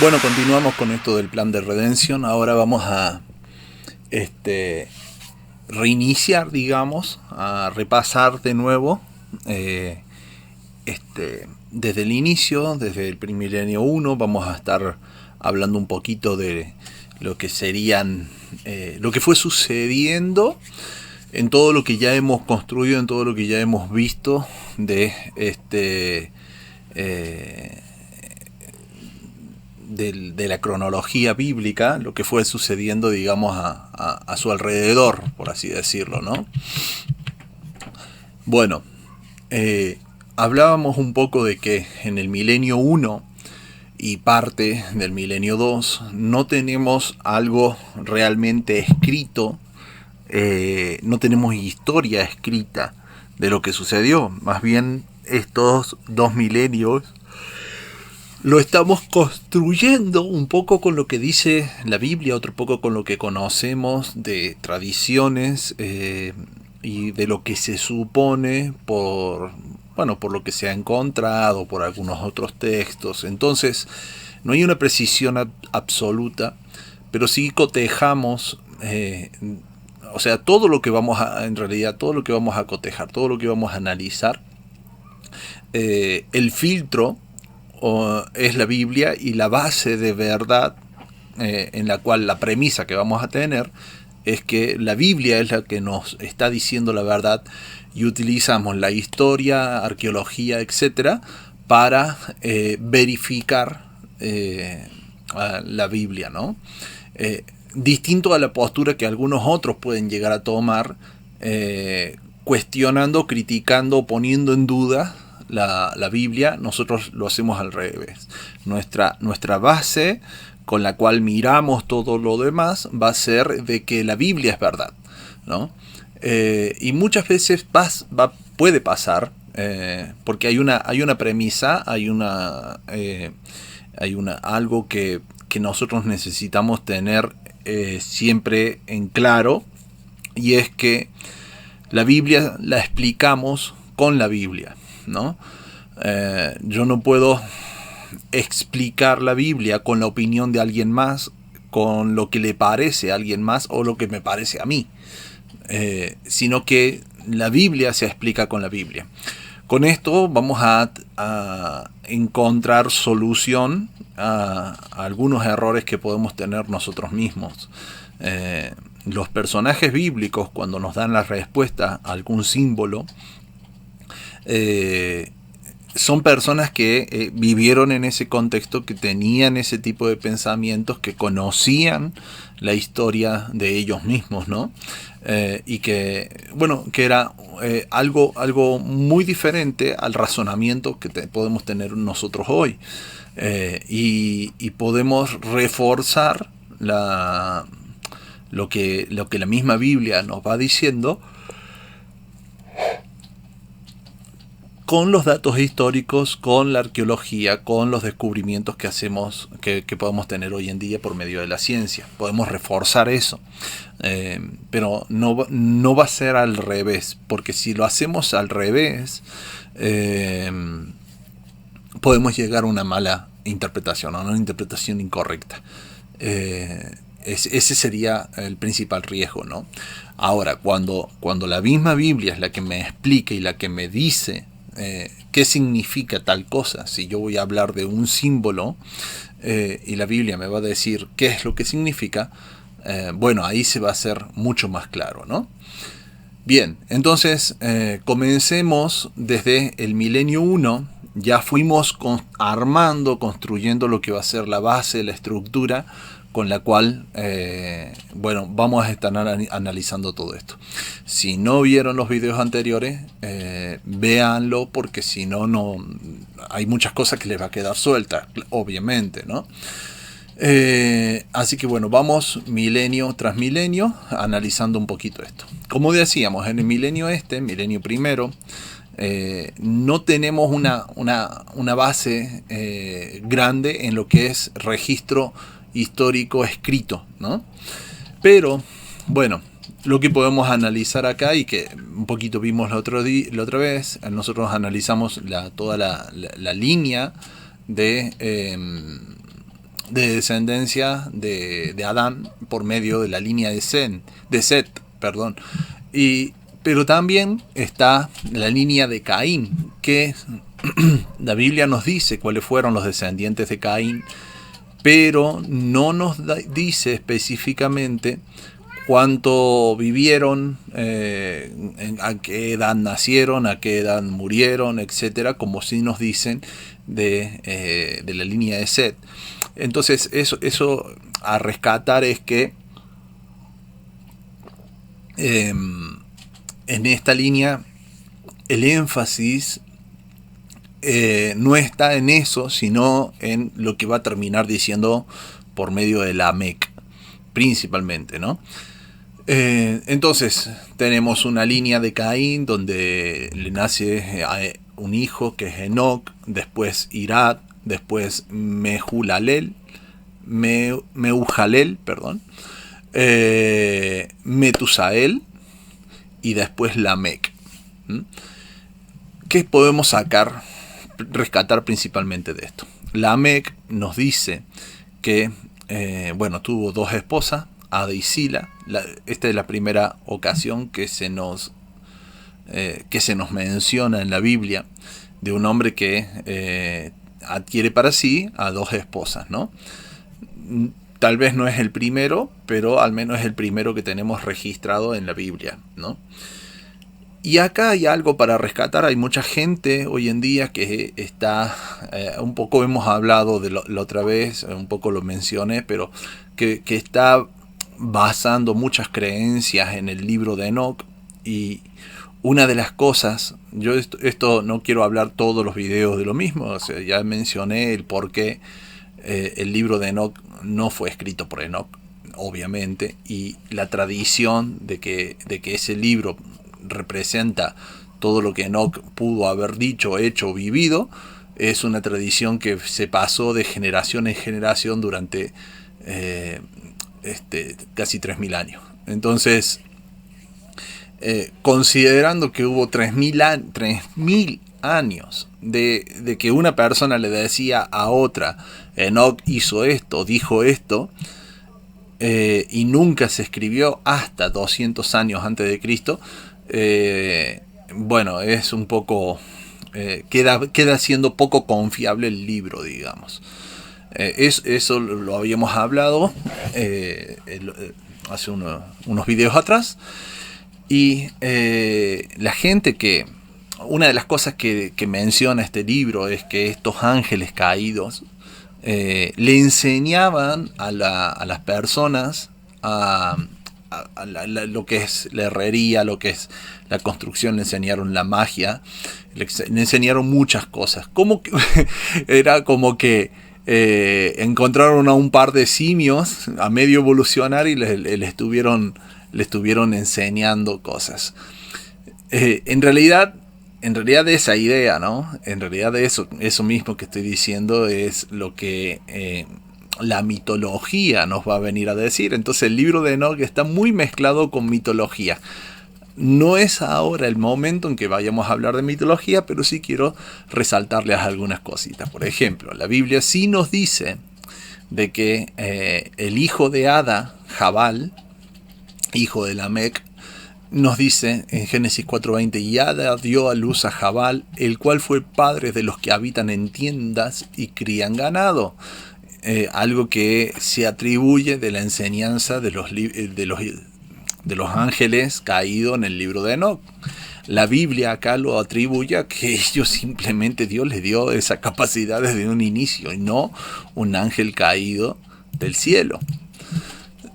Bueno, continuamos con esto del plan de redención. Ahora vamos a reiniciar, digamos, a repasar de nuevo eh, desde el inicio, desde el milenio 1. Vamos a estar hablando un poquito de lo que serían, lo que fue sucediendo en todo lo que ya hemos construido, en todo lo que ya hemos visto de eh, de la cronología bíblica, lo que fue sucediendo, digamos, a su alrededor, por así decirlo, ¿no? Bueno, hablábamos un poco de que en el milenio 1 y parte del milenio 2 no tenemos algo realmente escrito, no tenemos historia escrita de lo que sucedió. Más bien estos dos milenios lo estamos construyendo un poco con lo que dice la Biblia, otro poco con lo que conocemos de tradiciones y de lo que se supone por lo que se ha encontrado, por algunos otros textos. Entonces, no hay una precisión absoluta, pero sí cotejamos, o sea, todo lo que vamos a, en realidad, todo lo que vamos a cotejar, todo lo que vamos a analizar, el filtro es la Biblia y la base de verdad en la cual la premisa que vamos a tener es que la Biblia es la que nos está diciendo la verdad y utilizamos la historia, arqueología, etcétera, para verificar la Biblia, ¿no? Distinto a la postura que algunos otros pueden llegar a tomar, cuestionando, criticando, poniendo en duda la Biblia. Nosotros lo hacemos al revés. Nuestra base con la cual miramos todo lo demás va a ser de que la Biblia es verdad, ¿no? Y muchas veces puede pasar, porque hay una premisa, algo que nosotros necesitamos tener siempre en claro, y es que la Biblia la explicamos con la Biblia, ¿no? Yo no puedo explicar la Biblia con la opinión de alguien más, con lo que le parece a alguien más o lo que me parece a mí, sino que la Biblia se explica con la Biblia. Con esto vamos a encontrar solución a algunos errores que podemos tener nosotros mismos. Los personajes bíblicos, cuando nos dan la respuesta a algún símbolo, son personas que vivieron en ese contexto, que tenían ese tipo de pensamientos, que conocían la historia de ellos mismos, ¿no? Y que, bueno, que era algo muy diferente al razonamiento que podemos tener nosotros hoy. Y podemos reforzar lo que la misma Biblia nos va diciendo con los datos históricos, con la arqueología, con los descubrimientos que hacemos, que podemos tener hoy en día por medio de la ciencia. Podemos reforzar eso, pero no va a ser al revés, porque si lo hacemos al revés, podemos llegar a una mala interpretación, a una interpretación incorrecta. Ese sería el principal riesgo, ¿no? Ahora, cuando la misma Biblia es la que me explica y la que me dice qué significa tal cosa, si yo voy a hablar de un símbolo y la Biblia me va a decir qué es lo que significa, bueno, ahí se va a hacer mucho más claro, ¿no? Bien, entonces comencemos desde el milenio 1. Ya fuimos construyendo lo que va a ser la base, la estructura con la cual, bueno, vamos a estar analizando todo esto. Si no vieron los videos anteriores, véanlo, porque si no, hay muchas cosas que les va a quedar sueltas, obviamente, ¿no? Así que bueno, vamos milenio tras milenio analizando un poquito esto. Como decíamos, en el milenio primero, no tenemos una base grande en lo que es registro histórico escrito, ¿no? Pero, bueno, lo que podemos analizar acá, y que un poquito vimos la otra vez, nosotros analizamos toda la línea de descendencia de Adán por medio de la línea de Set, perdón. Pero también está la línea de Caín, que la Biblia nos dice cuáles fueron los descendientes de Caín, pero no nos dice específicamente cuánto vivieron, a qué edad nacieron, a qué edad murieron, etcétera, como sí nos dicen de la línea de Set. Entonces, eso a rescatar es que en esta línea el énfasis no está en eso, sino en lo que va a terminar diciendo por medio de Lamec, principalmente, ¿no? Entonces tenemos una línea de Caín donde le nace un hijo que es Enoc, después Irad, después Mehujalel, perdón, Metusael y después Lamec. ¿Qué podemos rescatar principalmente de esto? Lamec nos dice que tuvo dos esposas, Ada y Sila. Esta es la primera ocasión que se nos menciona en la Biblia de un hombre que adquiere para sí a dos esposas, ¿no? Tal vez no es el primero, pero al menos es el primero que tenemos registrado en la Biblia, ¿no? Y acá hay algo para rescatar. Hay mucha gente hoy en día que está, un poco hemos hablado de la otra vez, un poco lo mencioné, pero que está basando muchas creencias en el libro de Enoc. Y una de las cosas, yo esto no quiero hablar todos los videos de lo mismo, o sea, ya mencioné el por qué el libro de Enoc no fue escrito por Enoc, obviamente, y la tradición de que ese libro representa todo lo que Enoc pudo haber dicho, hecho, vivido, es una tradición que se pasó de generación en generación durante casi 3000 años. Entonces, considerando que hubo 3000 años de que una persona le decía a otra, Enoc hizo esto, dijo esto, y nunca se escribió hasta 200 años antes de Cristo, es un poco, queda siendo poco confiable el libro, digamos. Eso lo habíamos hablado hace unos videos atrás. Y la gente una de las cosas que menciona este libro es que estos ángeles caídos le enseñaban a las personas lo que es la herrería, lo que es la construcción, le enseñaron la magia, le enseñaron muchas cosas. Era como que encontraron a un par de simios a medio evolucionar y le estuvieron enseñando cosas. En realidad esa idea, ¿no? En realidad eso mismo que estoy diciendo es lo que la mitología nos va a venir a decir. Entonces el libro de Enoc está muy mezclado con mitología. No es ahora el momento en que vayamos a hablar de mitología, pero sí quiero resaltarles algunas cositas. Por ejemplo, la Biblia sí nos dice de que el hijo de Ada, Jabal, hijo de Lamec, nos dice en Génesis 4:20, y Ada dio a luz a Jabal, el cual fue padre de los que habitan en tiendas y crían ganado. Algo que se atribuye de la enseñanza de los ángeles caídos en el libro de Enoc. La Biblia acá lo atribuye a que ellos simplemente Dios les dio esa capacidad desde un inicio y no un ángel caído del cielo.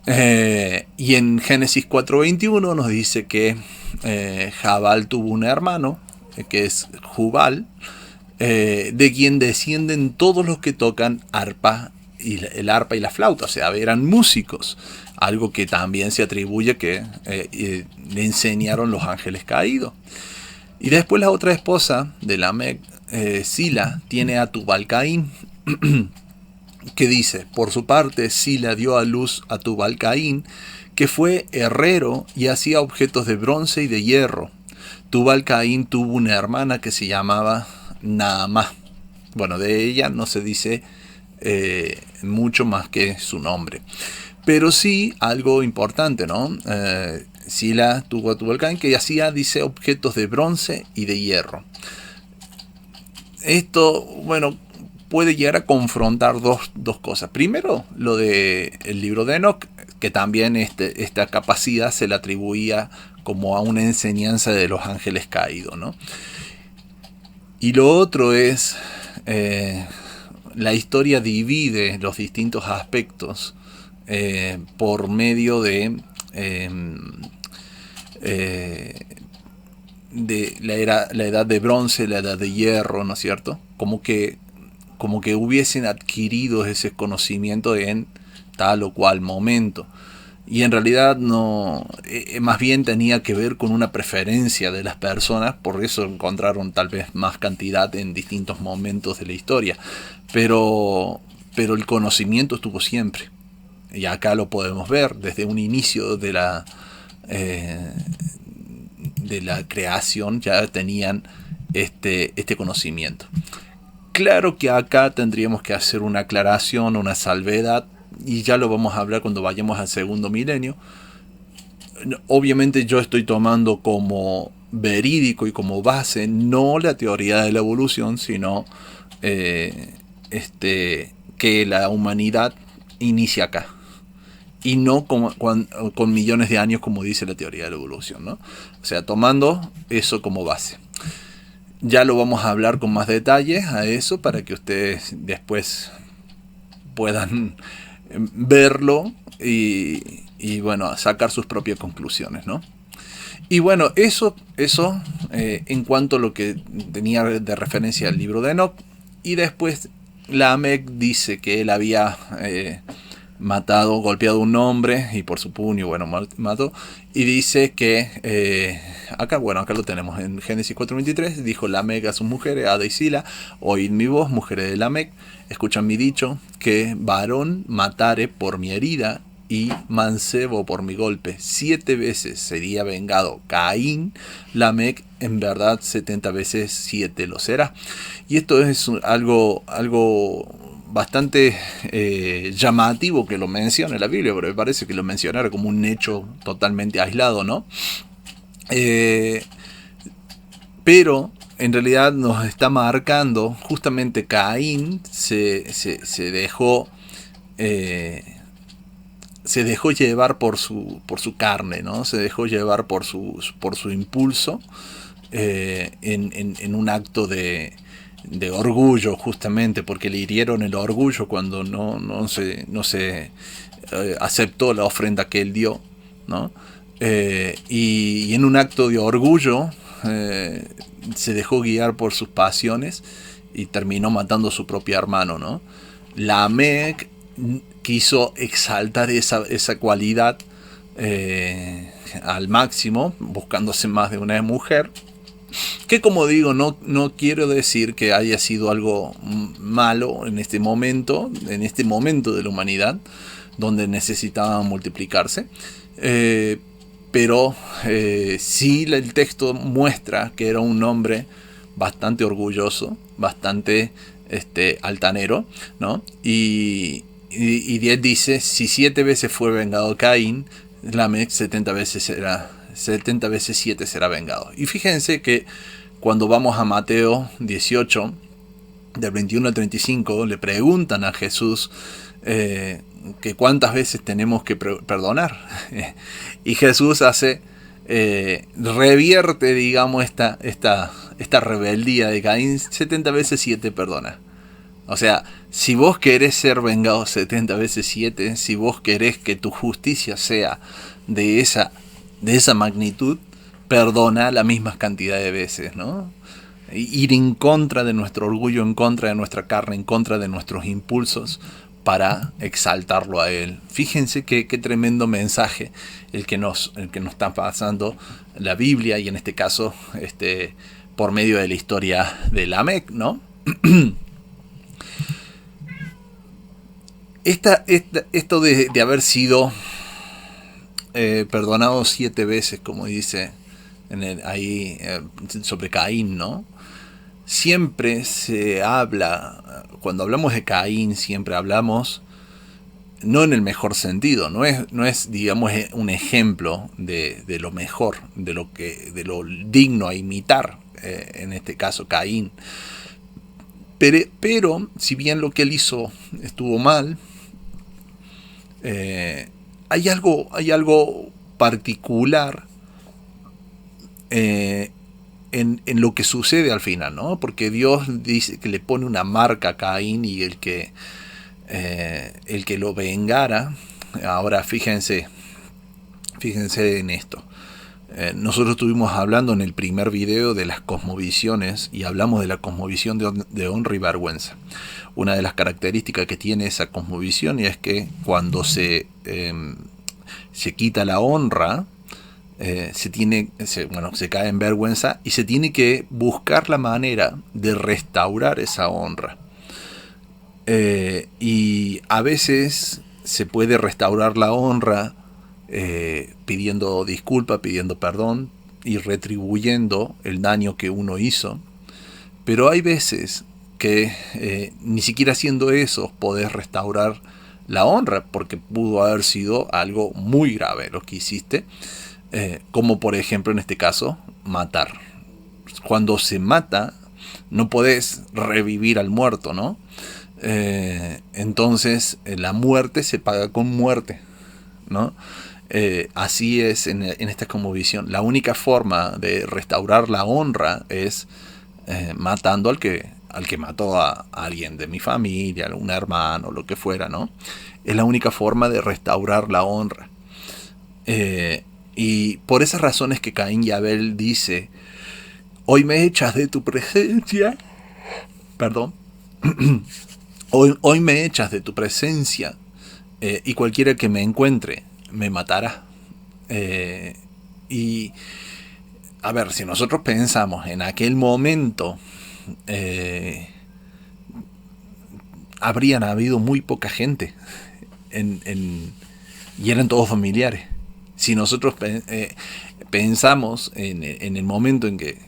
Y en Génesis 4:21 nos dice que Jabal tuvo un hermano, que es Jubal, de quien descienden todos los que tocan arpa, el arpa y la flauta, o sea, eran músicos, algo que también se atribuye que le enseñaron los ángeles caídos. Y después la otra esposa de Lamec, Sila, tiene a Tubal-Caín, que dice, por su parte, Sila dio a luz a Tubal-Caín, que fue herrero y hacía objetos de bronce y de hierro. Tubal-Caín tuvo una hermana que se llamaba Naamá. Bueno, de ella no se dice mucho más que su nombre. Pero sí algo importante, ¿no? Sila Tuba Tubalcain, que hacía, dice, objetos de bronce y de hierro. Esto, bueno, puede llegar a confrontar dos cosas. Primero, lo del libro de Enoch, que también esta capacidad se le atribuía como a una enseñanza de los ángeles caídos, ¿no? Y lo otro es, la historia divide los distintos aspectos por medio de la edad de bronce, la edad de hierro, ¿no es cierto? Como que hubiesen adquirido ese conocimiento en tal o cual momento. Y en realidad no, más bien tenía que ver con una preferencia de las personas, por eso encontraron tal vez más cantidad en distintos momentos de la historia. Pero el conocimiento estuvo siempre. Y acá lo podemos ver desde un inicio de la creación, ya tenían este conocimiento. Claro que acá tendríamos que hacer una aclaración, una salvedad, y ya lo vamos a hablar cuando vayamos al segundo milenio. Obviamente yo estoy tomando como verídico y como base no la teoría de la evolución, sino que la humanidad inicia acá. Y no con millones de años como dice la teoría de la evolución, ¿no? O sea, tomando eso como base. Ya lo vamos a hablar con más detalle a eso para que ustedes después puedan verlo y bueno, sacar sus propias conclusiones, ¿no? Y bueno, eso en cuanto a lo que tenía de referencia al libro de Enoch. Y después Lamec dice que él había golpeado a un hombre y por su puño, bueno, mató. Y dice que, acá lo tenemos en Génesis 4:23, dijo Lamec a sus mujeres, Ada y Sila, oíd mi voz, mujeres de Lamec, escuchan mi dicho, que varón matare por mi herida y mancebo por mi golpe. 7 veces sería vengado Caín, Lamec en verdad 70 veces 7 lo será. Y esto es algo bastante llamativo que lo mencione la Biblia, pero me parece que lo mencionara como un hecho totalmente aislado, ¿no? Pero en realidad nos está marcando justamente Caín se dejó llevar por su carne, ¿no? Se dejó llevar por su impulso en un acto de orgullo, justamente porque le hirieron el orgullo cuando no se aceptó la ofrenda que él dio, ¿no? Y en un acto de orgullo se dejó guiar por sus pasiones y terminó matando a su propio hermano, ¿no? Lamec quiso exaltar esa cualidad al máximo, buscándose más de una mujer. Que como digo, no quiero decir que haya sido algo malo en este momento de la humanidad, donde necesitaban multiplicarse. Pero sí el texto muestra que era un hombre bastante orgulloso, bastante altanero, ¿no? Y Dios dice, si 7 veces fue vengado Caín, Lamec 70 veces 7 será vengado. Y fíjense que cuando vamos a Mateo 18, del 21 al 35, le preguntan a Jesús que cuántas veces tenemos que perdonar. Y Jesús revierte, digamos, esta rebeldía de Caín, 70 veces 7 perdona. O sea, si vos querés ser vengado 70 veces 7, si vos querés que tu justicia sea de esa magnitud, perdona la misma cantidad de veces, ¿no? Ir en contra de nuestro orgullo, en contra de nuestra carne, en contra de nuestros impulsos, para exaltarlo a él. Fíjense qué tremendo mensaje el que nos está pasando la Biblia, y en este caso por medio de la historia de Lamec, ¿no? Esto de haber sido perdonado 7 veces, como dice ahí sobre Caín, ¿no? Siempre se habla cuando hablamos de Caín siempre hablamos no en el mejor sentido, no es digamos un ejemplo de lo mejor, de lo digno a imitar, en este caso Caín. Pero si bien lo que él hizo estuvo mal, hay algo particular en lo que sucede al final, ¿no? Porque Dios dice que le pone una marca a Caín y el que lo vengara. Ahora fíjense en esto. Nosotros estuvimos hablando en el primer video de las cosmovisiones y hablamos de la cosmovisión de honra y vergüenza. Una de las características que tiene esa cosmovisión es que cuando se quita la honra, se cae en vergüenza y se tiene que buscar la manera de restaurar esa honra. Y a veces se puede restaurar la honra pidiendo disculpa, pidiendo perdón y retribuyendo el daño que uno hizo. Pero hay veces que ni siquiera haciendo eso podés restaurar la honra, porque pudo haber sido algo muy grave lo que hiciste, como por ejemplo en este caso matar. Cuando se mata no podés revivir al muerto, ¿no? Entonces la muerte se paga con muerte, ¿no? Así es en esta cosmovisión. La única forma de restaurar la honra es matando al que mató a alguien de mi familia, un hermano, lo que fuera, ¿no? Es la única forma de restaurar la honra. Y por esas razones que Caín y Abel dice: hoy me echas de tu presencia, perdón, hoy me echas de tu presencia, y cualquiera que me encuentre me matará. Y a ver, si nosotros pensamos en aquel momento, habrían habido muy poca gente y eran todos familiares. Si nosotros pensamos en el momento en que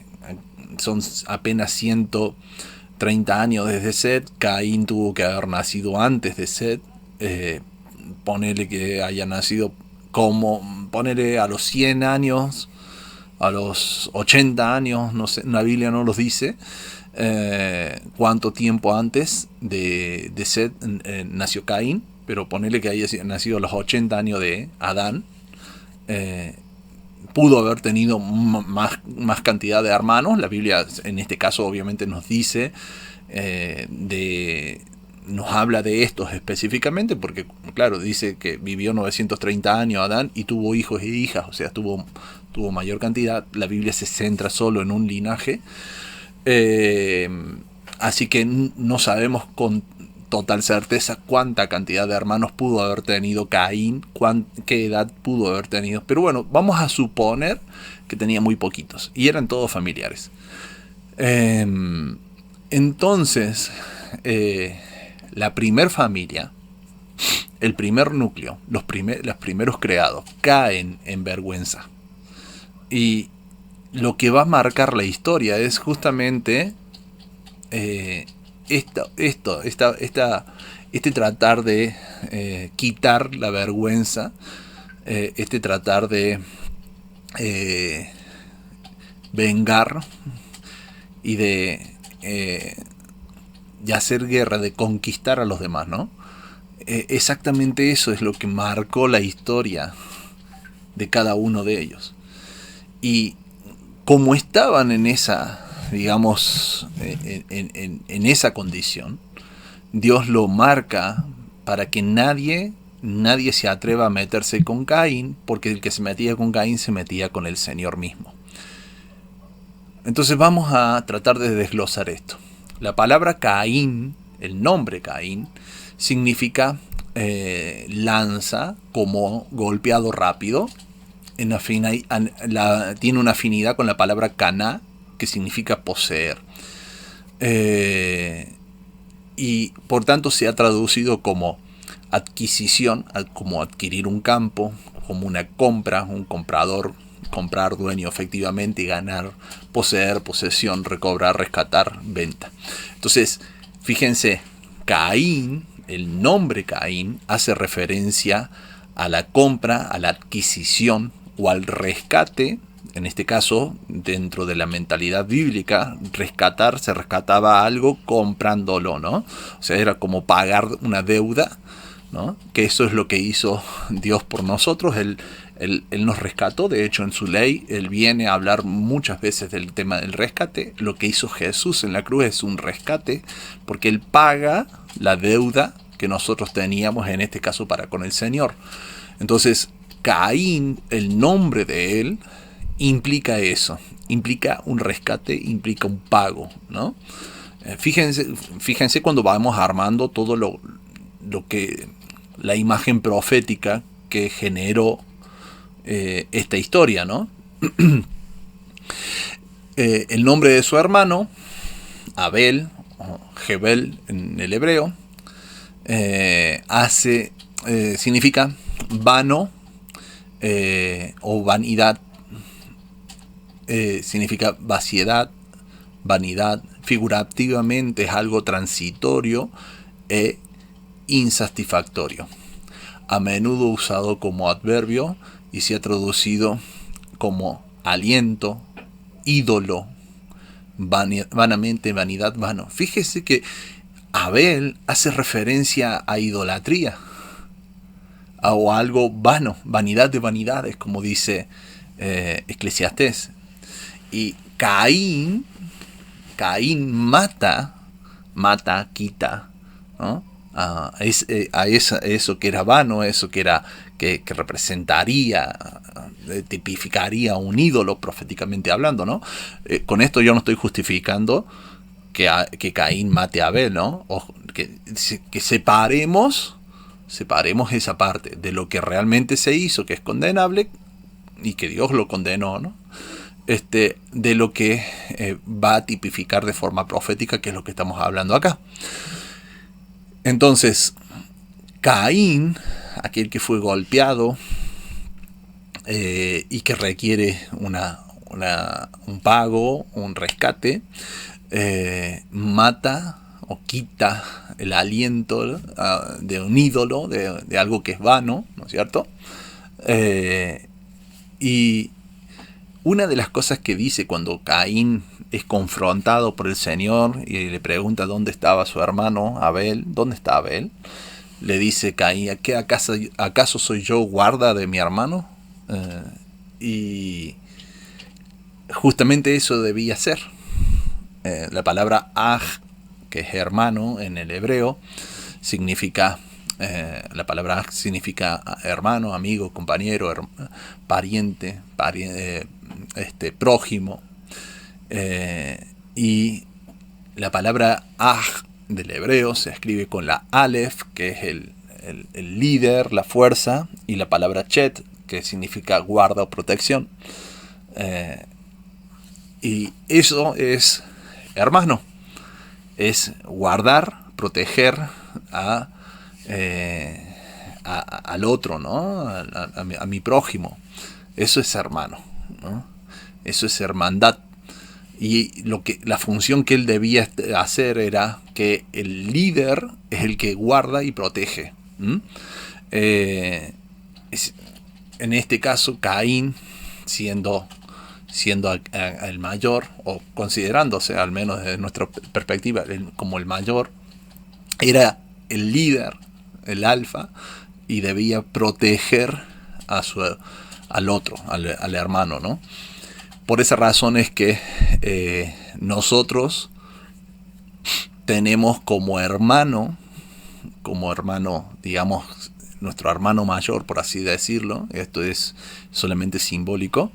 son apenas 130 años desde Set, Caín tuvo que haber nacido antes de Set, ponele que haya nacido ponele a los 100 años, a los 80 años, no sé, la Biblia no los dice cuánto tiempo antes de Set nació Caín, pero ponele que haya nacido a los 80 años de Adán. Pudo haber tenido más cantidad de hermanos. La Biblia en este caso obviamente nos dice nos habla de estos específicamente, porque claro, dice que vivió 930 años Adán y tuvo hijos e hijas, o sea, tuvo mayor cantidad. La Biblia se centra solo en un linaje, así que no sabemos con total certeza cuánta cantidad de hermanos pudo haber tenido Caín, qué edad pudo haber tenido, pero bueno, vamos a suponer que tenía muy poquitos y eran todos familiares. Entonces la primer familia, el primer núcleo, los primeros creados caen en vergüenza, y lo que va a marcar la historia es justamente este tratar de quitar la vergüenza, este tratar de vengar y de hacer guerra, de conquistar a los demás, ¿no? Exactamente eso es lo que marcó la historia de cada uno de ellos. Y como estaban en esa, digamos, en esa condición, Dios lo marca para que nadie se atreva a meterse con Caín, porque el que se metía con Caín se metía con el Señor mismo. Entonces vamos a tratar de desglosar esto. La palabra Caín, el nombre Caín, significa lanza, como golpeado rápido. Tiene una afinidad con la palabra caná, que significa poseer. Y por tanto se ha traducido como adquisición, como adquirir un campo, como una compra, un comprador, comprar, dueño efectivamente, y ganar, poseer, posesión, recobrar, rescatar, venta. Entonces, fíjense, Caín, el nombre Caín, hace referencia a la compra, a la adquisición o al rescate. En este caso, dentro de la mentalidad bíblica, rescatar, se rescataba algo comprándolo, ¿no? O sea, era como pagar una deuda, ¿no? Que eso es lo que hizo Dios por nosotros. Él nos rescató. De hecho, en su ley, Él viene a hablar muchas veces del tema del rescate. Lo que hizo Jesús en la cruz es un rescate, porque Él paga la deuda que nosotros teníamos, en este caso, para con el Señor. Entonces, Caín, el nombre de Él, implica eso, implica un rescate, implica un pago, ¿no? Fíjense cuando vamos armando todo lo que la imagen profética que generó esta historia, ¿no? El nombre de su hermano, Abel, o Jebel en el hebreo, significa vano o vanidad. Significa vaciedad, vanidad. Figurativamente es algo transitorio e insatisfactorio, a menudo usado como adverbio y se ha traducido como aliento, ídolo, vanamente, vanidad, vano. Fíjese que Abel hace referencia a idolatría, o a algo vano, vanidad de vanidades, como dice Eclesiastés. Y Caín mata, quita, ¿no? a eso que era vano, eso que era que representaría, tipificaría un ídolo, proféticamente hablando, ¿no? Con esto yo no estoy justificando que Caín mate a Abel, ¿no? O que separemos esa parte de lo que realmente se hizo, que es condenable y que Dios lo condenó, ¿no? De lo que va a tipificar de forma profética, que es lo que estamos hablando acá. Entonces, Caín, aquel que fue golpeado y que requiere un pago, un rescate, mata o quita el aliento de un ídolo, de algo que es vano, ¿no es cierto? Y una de las cosas que dice cuando Caín es confrontado por el Señor y le pregunta dónde estaba su hermano Abel, ¿dónde está Abel? Le dice Caín, ¿acaso soy yo guarda de mi hermano? Y justamente eso debía ser. La palabra aj, que es hermano en el hebreo, significa... la palabra aj significa hermano, amigo, compañero, pariente, prójimo. Y la palabra aj del hebreo se escribe con la alef, que es el líder, la fuerza, y la palabra chet, que significa guarda o protección. Y eso es hermano, es guardar, proteger al otro, ¿no? A mi prójimo. Eso es hermano, ¿no? Eso es hermandad. Y la función que él debía hacer era que el líder es el que guarda y protege. En este caso, Caín, siendo el mayor, o considerándose, al menos desde nuestra perspectiva, como el mayor, era el líder, el alfa, y debía proteger al otro, al hermano, ¿no? Por esa razón es que nosotros tenemos como hermano, digamos, nuestro hermano mayor, por así decirlo, esto es solamente simbólico,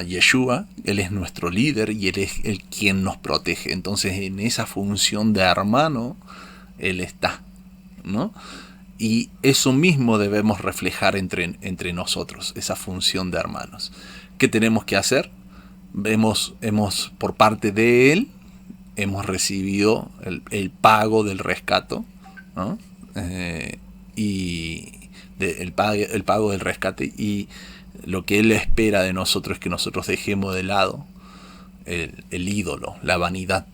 Yeshua, Él es nuestro líder y Él es el quien nos protege. Entonces, en esa función de hermano, Él está, ¿no? Y eso mismo debemos reflejar entre nosotros, esa función de hermanos. ¿Qué tenemos que hacer? Hemos por parte de Él, hemos recibido el pago del rescate, ¿no? El pago del rescate, y lo que Él espera de nosotros es que nosotros dejemos de lado el ídolo, la vanidad.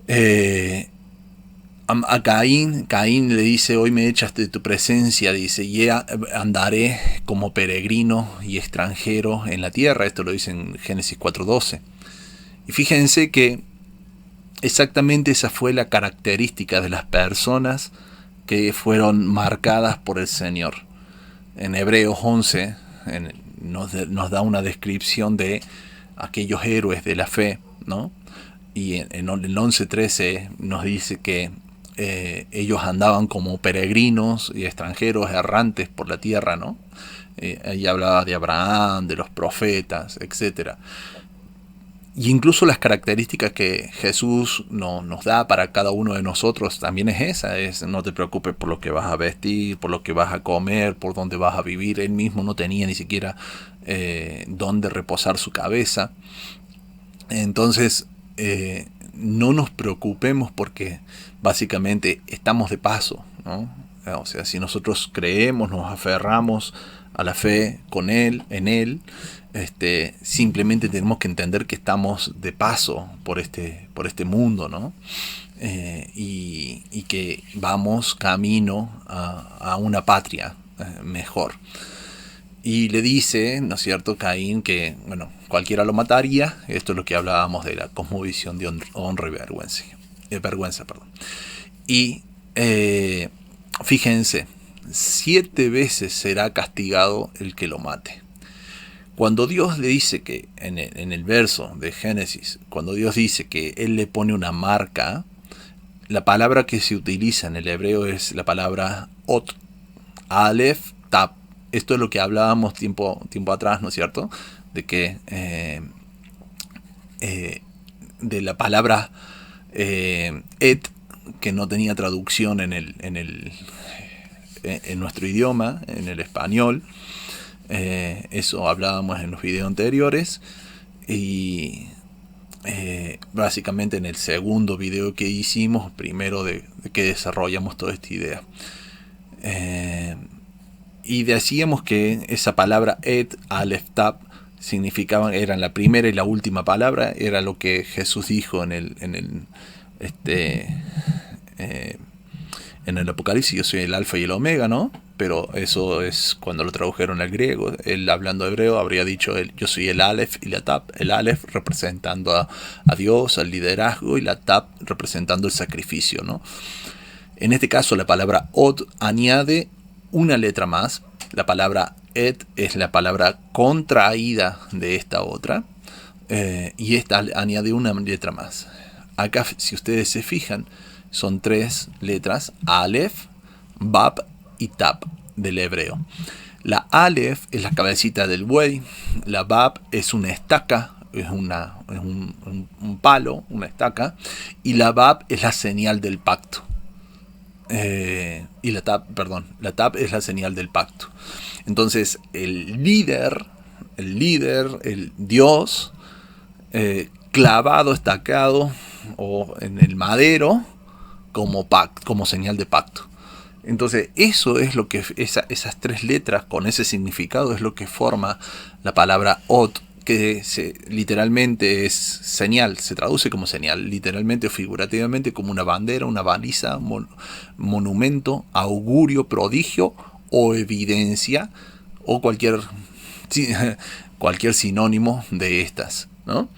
Eh, a Caín le dice, hoy me echas de tu presencia, dice, y andaré como peregrino y extranjero en la tierra. Esto lo dice en Génesis 4:12. Y fíjense que exactamente esa fue la característica de las personas que fueron marcadas por el Señor. En Hebreos 11 nos da una descripción de aquellos héroes de la fe, ¿no? Y en el 11:13 nos dice que ellos andaban como peregrinos y extranjeros errantes por la tierra, ¿no? Ahí hablaba de Abraham, de los profetas, etcétera. Y incluso las características que Jesús nos da para cada uno de nosotros también es esa, es no te preocupes por lo que vas a vestir, por lo que vas a comer, por dónde vas a vivir. Él mismo no tenía ni siquiera dónde reposar su cabeza. Entonces, no nos preocupemos porque básicamente estamos de paso, ¿no? O sea, si nosotros creemos, nos aferramos a la fe con Él, en Él, simplemente tenemos que entender que estamos de paso por este mundo, ¿no? Y que vamos camino a una patria mejor. Y le dice, ¿no es cierto?, Caín, que, bueno, cualquiera lo mataría. Esto es lo que hablábamos de la cosmovisión de honra y vergüenza. Y fíjense, 7 veces será castigado el que lo mate. Cuando Dios le dice que, en el verso de Génesis, cuando Dios dice que Él le pone una marca, la palabra que se utiliza en el hebreo es la palabra ot, alef, tab. Esto es lo que hablábamos tiempo atrás, ¿no es cierto? De que de la palabra et, que no tenía traducción en nuestro idioma, en el español. Eso hablábamos en los videos anteriores. Y básicamente en el segundo video que hicimos, primero de que desarrollamos toda esta idea. Y decíamos que esa palabra et, alef, tab significaban, eran la primera y la última palabra, era lo que Jesús dijo en el Apocalipsis: yo soy el alfa y el omega, ¿no? Pero eso es cuando lo tradujeron al griego. Él, hablando hebreo, habría dicho yo soy el alef y la tab. El alef representando a Dios, al liderazgo, y la tab representando el sacrificio, ¿no? En este caso la palabra od añade una letra más. La palabra et es la palabra contraída de esta otra, y esta añade una letra más. Acá, si ustedes se fijan, son 3 letras: alef, bab y tab del hebreo. La alef es la cabecita del buey, la bab es una estaca, es un palo, una estaca, y la bab es la señal del pacto. Y la tab es la señal del pacto. Entonces el líder, el Dios, clavado, estacado o en el madero como señal de pacto. Entonces eso es lo que esas 3 letras con ese significado es lo que forma la palabra od, que literalmente es señal, se traduce como señal, literalmente o figurativamente como una bandera, una baliza, monumento, augurio, prodigio o evidencia, o cualquier sinónimo de estas, ¿no?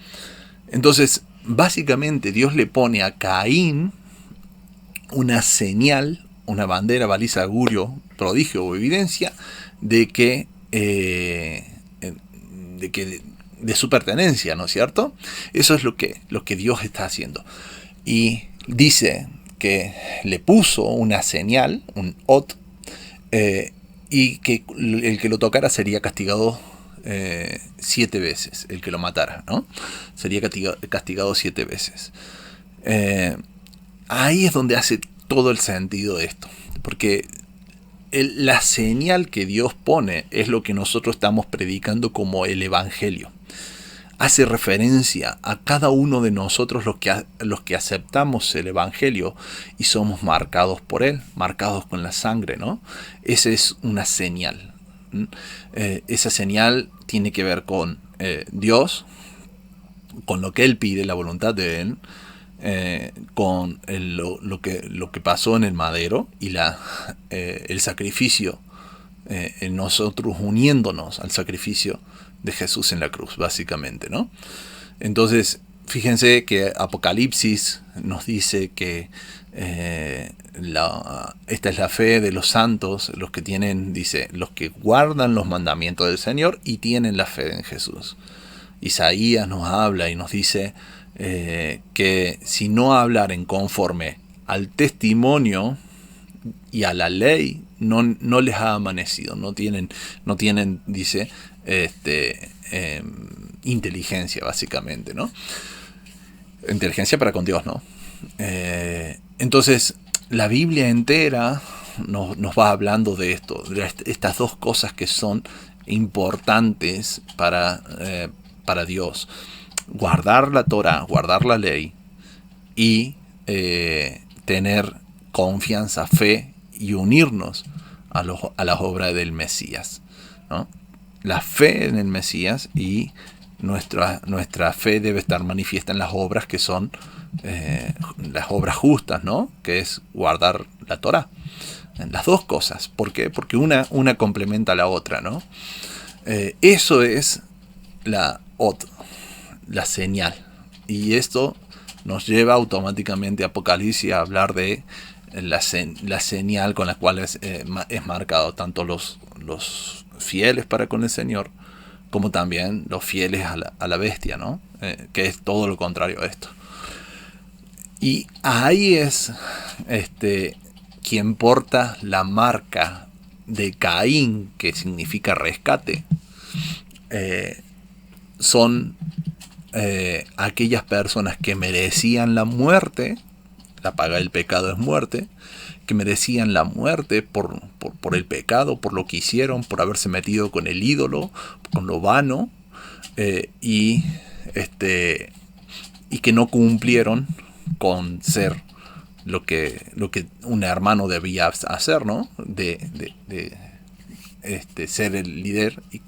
Entonces, básicamente Dios le pone a Caín una señal, una bandera, baliza, augurio, prodigio o evidencia de que de su pertenencia, ¿no es cierto? Eso es lo que Dios está haciendo. Y dice que le puso una señal, un ot, y que el que lo tocara sería castigado 7 veces, el que lo matara, ¿no? Sería castigado 7 veces. Ahí es donde hace todo el sentido de esto, porque la señal que Dios pone es lo que nosotros estamos predicando como el Evangelio. Hace referencia a cada uno de nosotros los que aceptamos el Evangelio y somos marcados por él, marcados con la sangre, ¿no? Esa es una señal. Esa señal tiene que ver con Dios, con lo que Él pide, la voluntad de Él, con lo que pasó en el madero y el sacrificio, en nosotros uniéndonos al sacrificio de Jesús en la cruz, básicamente, ¿no? Entonces, fíjense que Apocalipsis nos dice que esta es la fe de los santos, los que tienen, dice, los que guardan los mandamientos del Señor y tienen la fe en Jesús. Isaías nos habla y nos dice que si no hablaren conforme al testimonio y a la ley, no les ha amanecido, no tienen, dice, inteligencia, básicamente, ¿no? Inteligencia para con Dios, ¿no? Entonces, la Biblia entera nos va hablando de esto, de estas dos cosas que son importantes para Dios: guardar la Torah, guardar la ley, y tener confianza, fe y unirnos a las obras del Mesías, ¿no? La fe en el Mesías, y nuestra fe debe estar manifiesta en las obras que son las obras justas, ¿no? Que es guardar la Torah. Las dos cosas. ¿Por qué? Porque una complementa a la otra, ¿no? Eso es la señal. Y esto nos lleva automáticamente a Apocalipsis a hablar de la señal con la cual es marcado tanto los fieles para con el Señor, como también los fieles a la bestia, ¿no? Que es todo lo contrario a esto. Y ahí es quien porta la marca de Caín, que significa rescate. Son aquellas personas que merecían la muerte. La paga del pecado es muerte, que merecían la muerte por el pecado, por lo que hicieron, por haberse metido con el ídolo, con lo vano, y que no cumplieron con ser lo que un hermano debía hacer, ¿no? De ser el líder y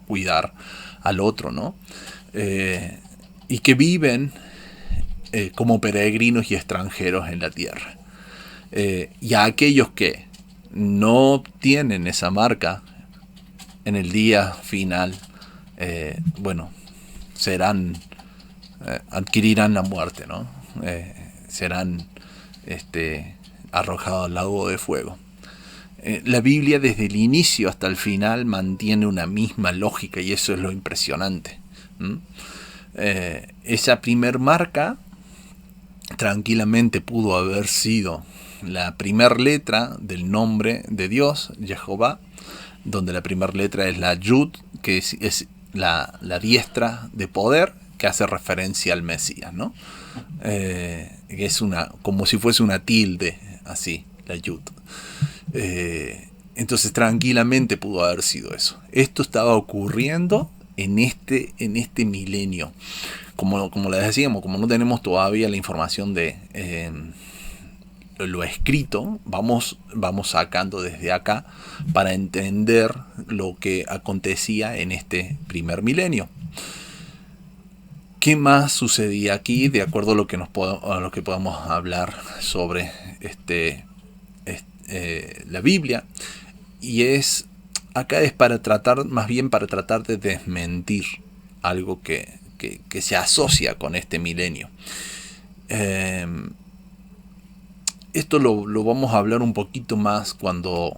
cuidar al otro, ¿no? Y que viven como peregrinos y extranjeros en la tierra. Y a aquellos que no tienen esa marca, en el día final, adquirirán la muerte, ¿no? Serán arrojados al lago de fuego. La Biblia desde el inicio hasta el final mantiene una misma lógica, y eso es lo impresionante. Esa primer marca tranquilamente pudo haber sido la primera letra del nombre de Dios, Jehová, donde la primera letra es la Yud, que es la diestra de poder, que hace referencia al Mesías, ¿no? Que es como si fuese una tilde, así, la Yud. Entonces tranquilamente pudo haber sido eso. Esto estaba ocurriendo en este milenio. Como les decíamos, como no tenemos todavía la información de lo escrito, vamos sacando desde acá para entender lo que acontecía en este primer milenio. ¿Qué más sucedía aquí? De acuerdo a lo que podamos hablar sobre la Biblia. Y acá es más bien para tratar de desmentir algo que se asocia con este milenio. Esto lo vamos a hablar un poquito más cuando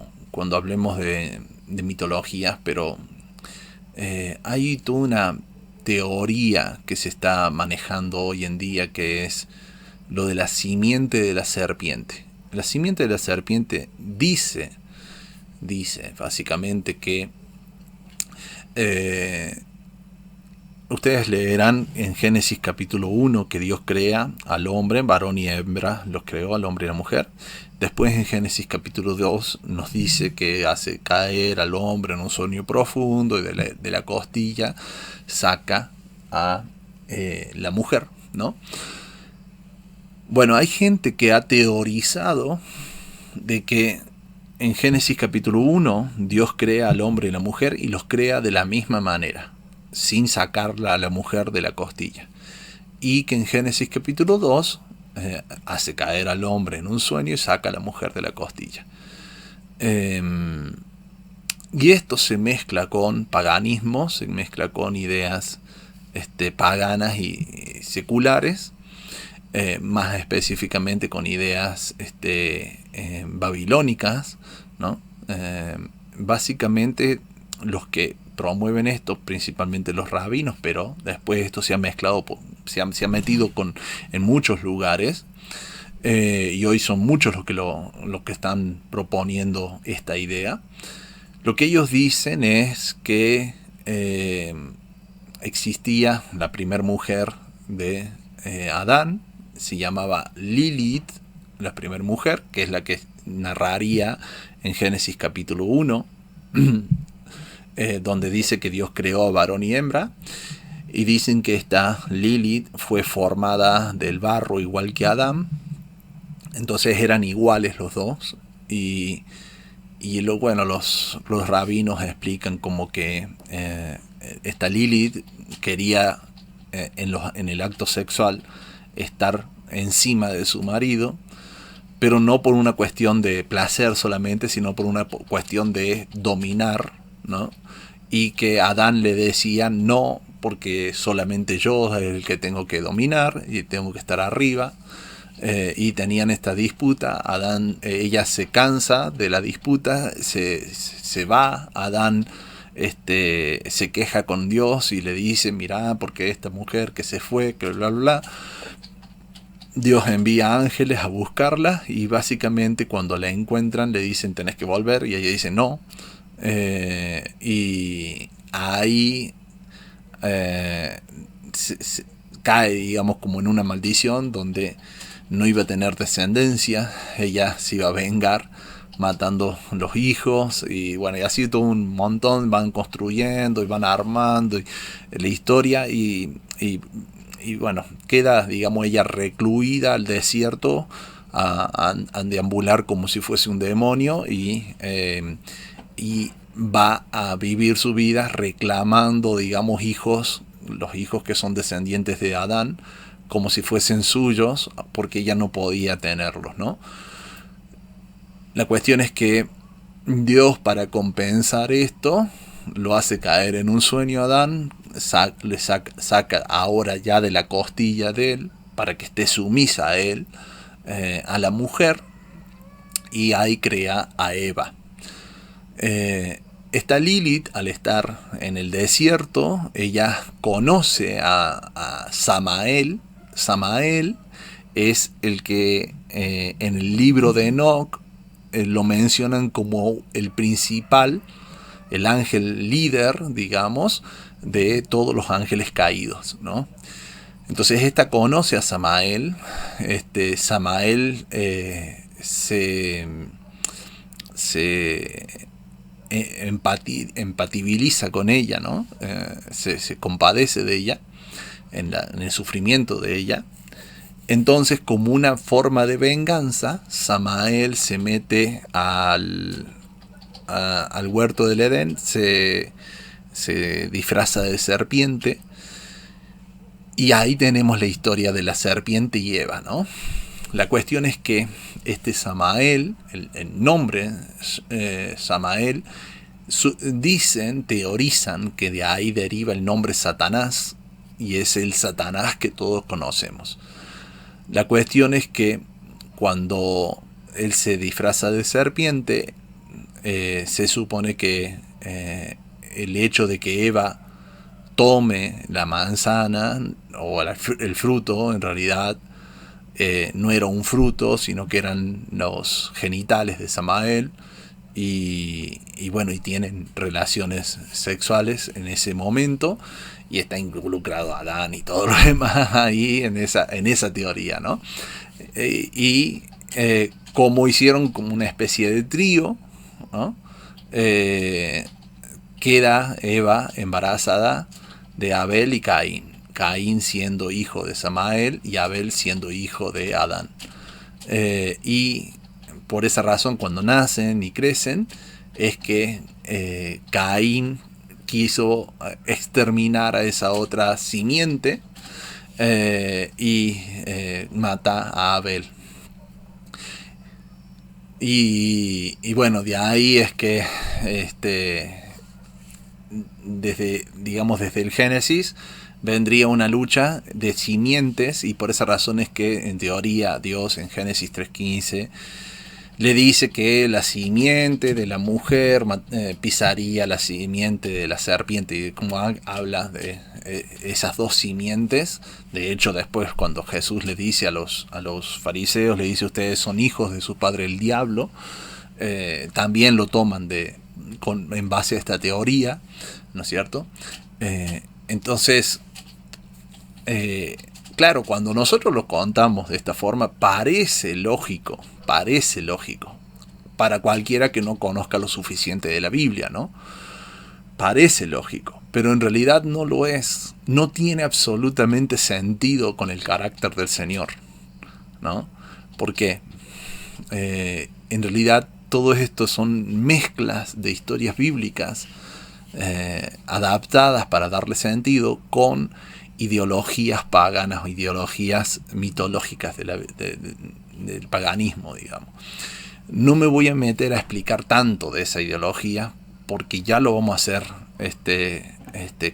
hablemos de mitologías, pero hay toda una teoría que se está manejando hoy en día, que es lo de la simiente de la serpiente. La simiente de la serpiente dice básicamente que ustedes leerán en Génesis capítulo 1 que Dios crea al hombre, varón y hembra, los creó al hombre y a la mujer. Después en Génesis capítulo 2 nos dice que hace caer al hombre en un sueño profundo, y de la costilla saca a la mujer, ¿no? Bueno, hay gente que ha teorizado de que en Génesis capítulo 1 Dios crea al hombre y la mujer, y los crea de la misma manera, sin sacarla a la mujer de la costilla. y que en Génesis capítulo 2 hace caer al hombre en un sueño y saca a la mujer de la costilla. Y esto se mezcla con paganismo, se mezcla con ideas paganas y seculares, más específicamente con ideas babilónicas, ¿no? Básicamente los que promueven esto, principalmente los rabinos, pero después esto se ha mezclado, se ha metido en muchos lugares, y hoy son muchos los que están proponiendo esta idea. Lo que ellos dicen es que existía la primer mujer de Adán, se llamaba Lilith, la primera mujer, que es la que narraría en Génesis capítulo 1, donde dice que Dios creó a varón y hembra, y dicen que esta Lilith fue formada del barro igual que Adán, entonces eran iguales los dos, y los rabinos explican como que esta Lilith quería en el acto sexual estar encima de su marido, pero no por una cuestión de placer solamente, sino por una cuestión de dominar, ¿no? Y que Adán le decía no, porque solamente yo es el que tengo que dominar y tengo que estar arriba. Y tenían esta disputa. Adán, ella se cansa de la disputa, se va. Adán se queja con Dios y le dice, mirá, porque esta mujer que se fue, que bla bla bla. Dios envía ángeles a buscarla y básicamente cuando la encuentran le dicen tenés que volver, y ella dice no. Y ahí se cae, digamos, como en una maldición donde no iba a tener descendencia. Ella se iba a vengar matando los hijos, y bueno, y así todo un montón, van construyendo y van armando la historia, y bueno, queda, digamos, ella recluida al desierto a deambular como si fuese un demonio, y va a vivir su vida reclamando, digamos, los hijos que son descendientes de Adán, como si fuesen suyos, porque ella no podía tenerlos, ¿no? La cuestión es que Dios, para compensar esto, lo hace caer en un sueño a Adán, le saca ahora ya de la costilla de él, para que esté sumisa a él, a la mujer, y ahí crea a Eva. Esta Lilith, al estar en el desierto, ella conoce a Samael. Samael es el que en el libro de Enoc lo mencionan como el principal, el ángel líder, digamos, de todos los ángeles caídos, ¿no? Entonces esta conoce a Samael. Samael se empatibiliza con ella, ¿no? Se compadece de ella en el sufrimiento de ella. Entonces, como una forma de venganza, Samael se mete al huerto del Edén, se disfraza de serpiente, y ahí tenemos la historia de la serpiente y Eva, ¿no? La cuestión es que este Samael, el nombre Samael, teorizan que de ahí deriva el nombre Satanás, y es el Satanás que todos conocemos. La cuestión es que cuando él se disfraza de serpiente, se supone que el hecho de que Eva tome la manzana o el fruto, en realidad no era un fruto, sino que eran los genitales de Samael, y bueno, y tienen relaciones sexuales en ese momento, y está involucrado Adán y todo lo demás ahí en esa teoría, ¿no? Como hicieron como una especie de trío, ¿no? Queda Eva embarazada de Abel y Caín. Caín siendo hijo de Samael y Abel siendo hijo de Adán. Y por esa razón, cuando nacen y crecen, es que Caín quiso exterminar a esa otra simiente, y mata a Abel. Y bueno, de ahí es que desde el Génesis vendría una lucha de simientes, y por esa razón es que en teoría Dios en Génesis 3:15 le dice que la simiente de la mujer pisaría la simiente de la serpiente, y como habla de esas dos simientes. De hecho, después cuando Jesús le dice a los fariseos, le dice: ustedes son hijos de su padre el diablo, también lo toman en base a esta teoría, ¿no es cierto? Entonces, claro, cuando nosotros lo contamos de esta forma, parece lógico para cualquiera que no conozca lo suficiente de la Biblia, ¿no? Parece lógico, pero en realidad no lo es. No tiene absolutamente sentido con el carácter del Señor, ¿no? Porque en realidad todo esto son mezclas de historias bíblicas adaptadas para darle sentido con ideologías paganas o ideologías mitológicas del paganismo, digamos. No me voy a meter a explicar tanto de esa ideología, porque ya lo vamos a hacer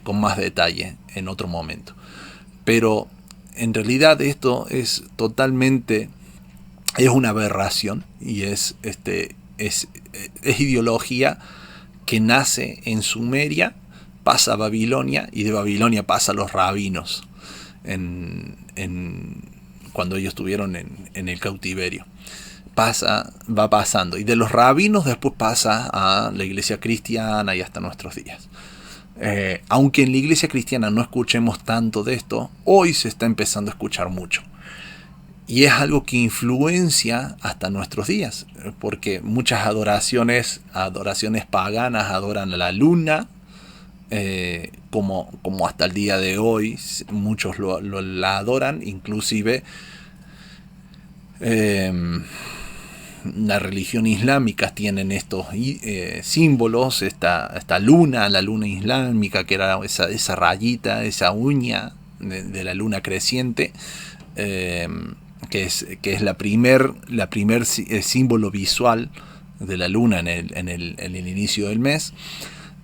con más detalle en otro momento. Pero en realidad esto es una aberración, y es ideología que nace en Sumeria, pasa a Babilonia, y de Babilonia pasa a los rabinos cuando ellos estuvieron en el cautiverio. Va pasando, y de los rabinos después pasa a la iglesia cristiana y hasta nuestros días. Aunque en la iglesia cristiana no escuchemos tanto de esto, hoy se está empezando a escuchar mucho. Y es algo que influencia hasta nuestros días, porque muchas adoraciones paganas adoran a la luna, como hasta el día de hoy muchos la adoran. Inclusive la religión islámica tienen estos símbolos, esta luna, la luna islámica, que era esa rayita, esa uña de la luna creciente, que es la primer símbolo visual de la luna en el inicio del mes.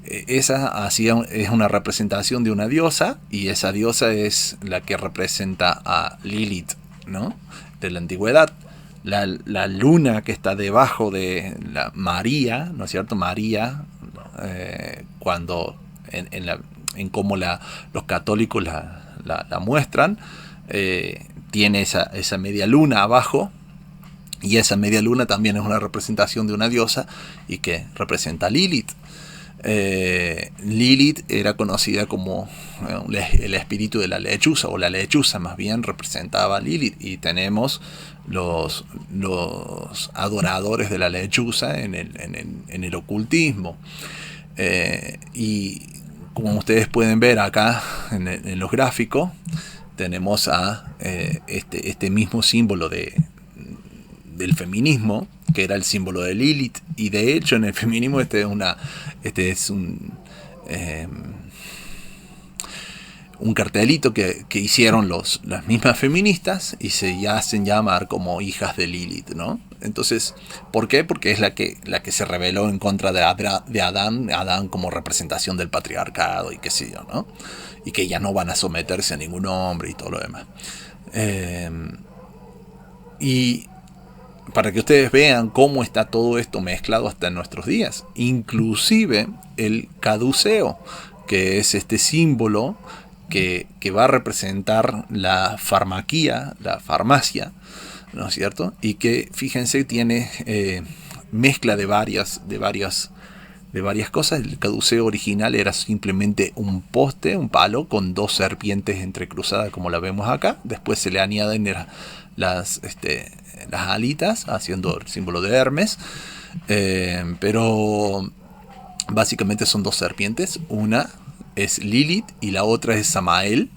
Esa es una representación de una diosa, y esa diosa es la que representa a Lilith, ¿no?, de la antigüedad. La luna que está debajo de la María, ¿no es cierto? María, cuando en cómo los católicos la muestran, tiene esa media luna abajo, y esa media luna también es una representación de una diosa, y que representa a Lilith. Lilith era conocida como el espíritu de la lechuza, o la lechuza más bien representaba a Lilith, y tenemos los adoradores de la lechuza en el ocultismo. Y como ustedes pueden ver acá en los gráficos, tenemos a este mismo símbolo del feminismo, que era el símbolo de Lilith. Y de hecho en el feminismo este es un cartelito que hicieron las mismas feministas, y se hacen llamar como hijas de Lilith, ¿no? Entonces, ¿por qué? Porque es la que se rebeló en contra de Adán como representación del patriarcado, y qué sé yo, ¿no? Y que ya no van a someterse a ningún hombre y todo lo demás. Y para que ustedes vean cómo está todo esto mezclado hasta en nuestros días. Inclusive el caduceo, que es este símbolo que va a representar la farmacia, ¿no es cierto? Y que, fíjense, tiene mezcla de varias cosas. El caduceo original era simplemente un poste, un palo, con dos serpientes entrecruzadas, como la vemos acá. Después se le añaden las alitas, haciendo el símbolo de Hermes. Pero básicamente son dos serpientes. Una es Lilith y la otra es Samael.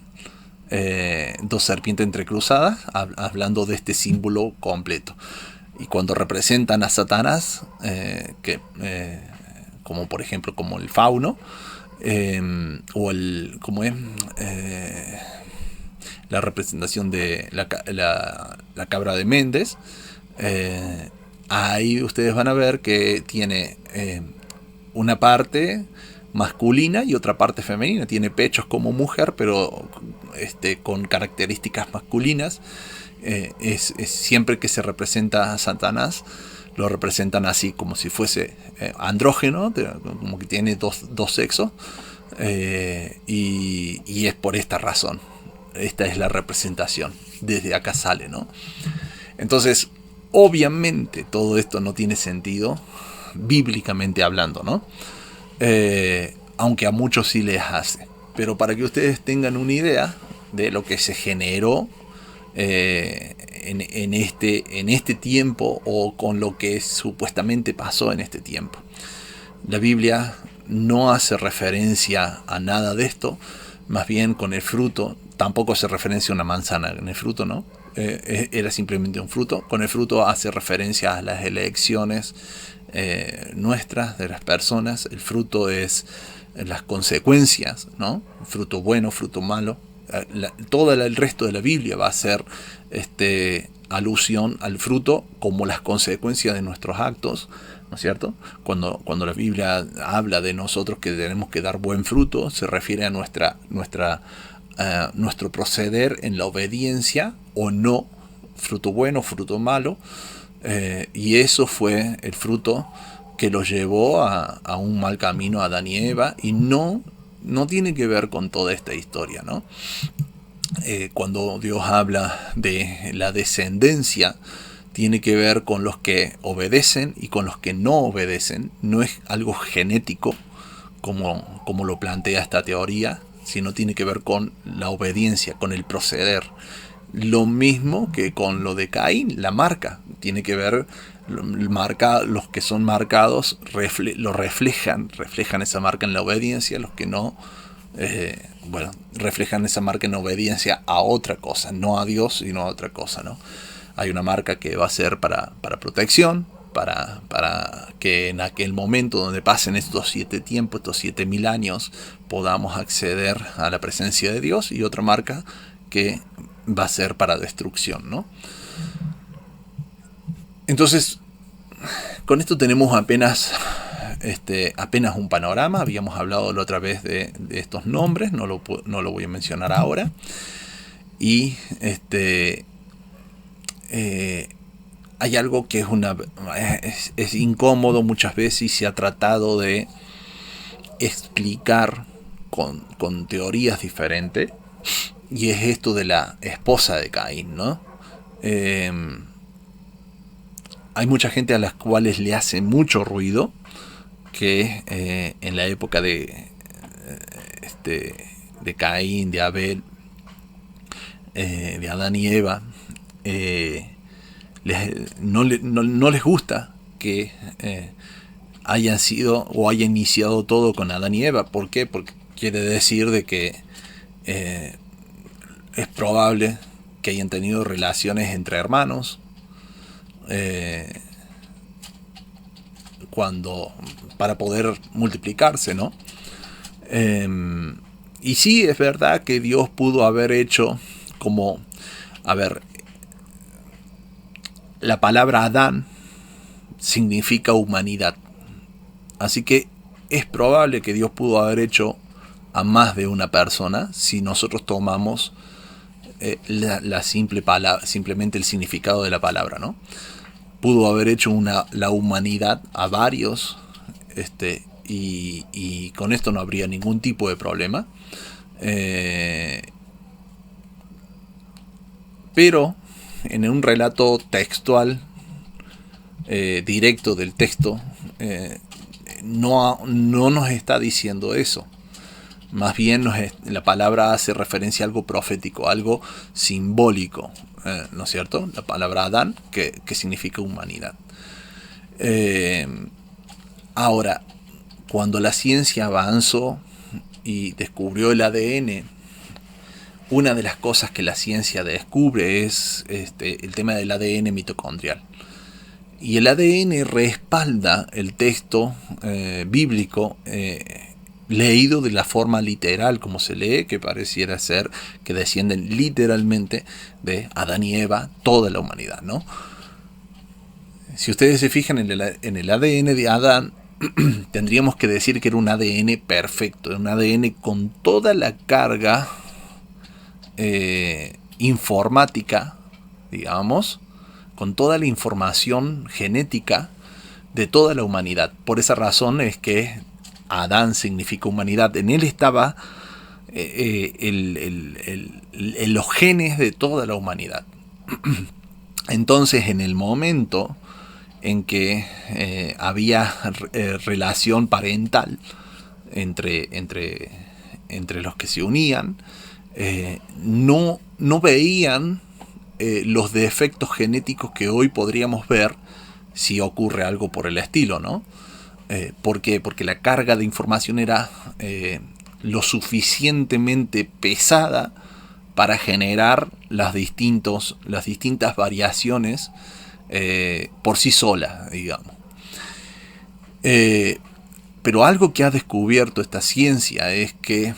Dos serpientes entrecruzadas, hablando de este símbolo completo. Y cuando representan a Satanás, como por ejemplo como el fauno, o la representación de la cabra de Méndez, ahí ustedes van a ver que tiene una parte masculina y otra parte femenina. Tiene pechos como mujer, pero con características masculinas. Es siempre que se representa a Satanás, lo representan así, como si fuese andrógeno, como que tiene dos sexos. Y es por esta razón. Esta es la representación. Desde acá sale, ¿no? Entonces, obviamente todo esto no tiene sentido bíblicamente hablando, ¿no? Aunque a muchos sí les hace. Pero para que ustedes tengan una idea de lo que se generó en este tiempo, o con lo que supuestamente pasó en este tiempo. La Biblia no hace referencia a nada de esto, más bien con el fruto. Tampoco hace referencia a una manzana en el fruto, ¿no? Era simplemente un fruto. Con el fruto hace referencia a las elecciones nuestras, de las personas. El fruto es las consecuencias, ¿no? Fruto bueno, fruto malo. Todo el resto de la Biblia va a ser alusión al fruto como las consecuencias de nuestros actos, ¿no es cierto? Cuando la Biblia habla de nosotros que tenemos que dar buen fruto, se refiere a nuestro proceder en la obediencia o no, fruto bueno, fruto malo, y eso fue el fruto que los llevó a un mal camino a Adán y Eva, y no tiene que ver con toda esta historia, ¿no? Cuando Dios habla de la descendencia, tiene que ver con los que obedecen y con los que no obedecen. No es algo genético como lo plantea esta teoría, sino tiene que ver con la obediencia, con el proceder. Lo mismo que con lo de Caín, la marca. Tiene que ver, los que son marcados lo reflejan esa marca en la obediencia. Los que no, reflejan esa marca en obediencia a otra cosa, no a Dios, sino a otra cosa, ¿no? Hay una marca que va a ser para protección, para que en aquel momento donde pasen estos 7 tiempos, estos 7000 años, podamos acceder a la presencia de Dios, y otra marca que va a ser para destrucción, ¿no? Entonces, con esto tenemos apenas un panorama. Habíamos hablado la otra vez de estos nombres, no lo voy a mencionar ahora. Y hay algo que es incómodo muchas veces, y se ha tratado de explicar con teorías diferentes, y es esto de la esposa de Caín, ¿no? Hay mucha gente a las cuales le hace mucho ruido que en la época de Caín, de Abel, de Adán y Eva, no les gusta que hayan sido o haya iniciado todo con Adán y Eva. ¿Por qué? Porque quiere decir de que es probable que hayan tenido relaciones entre hermanos para poder multiplicarse, ¿no? Y sí, es verdad que Dios pudo haber hecho la palabra Adán significa humanidad. Así que es probable que Dios pudo haber hecho a más de una persona si nosotros tomamos la simple palabra, simplemente el significado de la palabra, ¿no? Pudo haber hecho la humanidad a varios, y con esto no habría ningún tipo de problema. Pero en un relato textual directo del texto, no nos está diciendo eso. Más bien la palabra hace referencia a algo profético, algo simbólico, ¿no es cierto? La palabra Adán, que significa humanidad. Ahora, cuando la ciencia avanzó y descubrió el ADN, una de las cosas que la ciencia descubre es el tema del ADN mitocondrial. Y el ADN respalda el texto bíblico, leído de la forma literal como se lee, que pareciera ser que descienden literalmente de Adán y Eva, toda la humanidad, ¿no? Si ustedes se fijan en el ADN de Adán, tendríamos que decir que era un ADN perfecto, un ADN con toda la carga informática, digamos, con toda la información genética de toda la humanidad. Por esa razón es que Adán significa humanidad. En él estaba los genes de toda la humanidad. Entonces, en el momento en que había relación parental entre los que se unían, no veían los defectos genéticos que hoy podríamos ver si ocurre algo por el estilo, ¿no? ¿Por qué? Porque la carga de información era lo suficientemente pesada para generar las distintas variaciones por sí sola, digamos. Pero algo que ha descubierto esta ciencia es que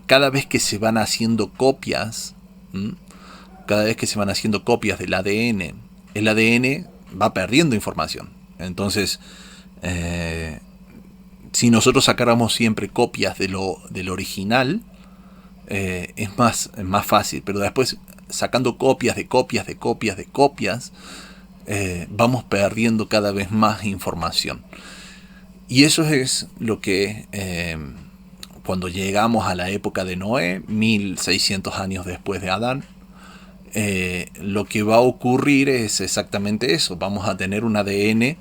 cada vez que se van haciendo copias, del ADN, el ADN va perdiendo información. Entonces, si nosotros sacáramos siempre copias del original, es más fácil, pero después sacando copias, vamos perdiendo cada vez más información. Y eso es lo que cuando llegamos a la época de Noé, 1600 años después de Adán, lo que va a ocurrir es exactamente eso. Vamos a tener un ADN,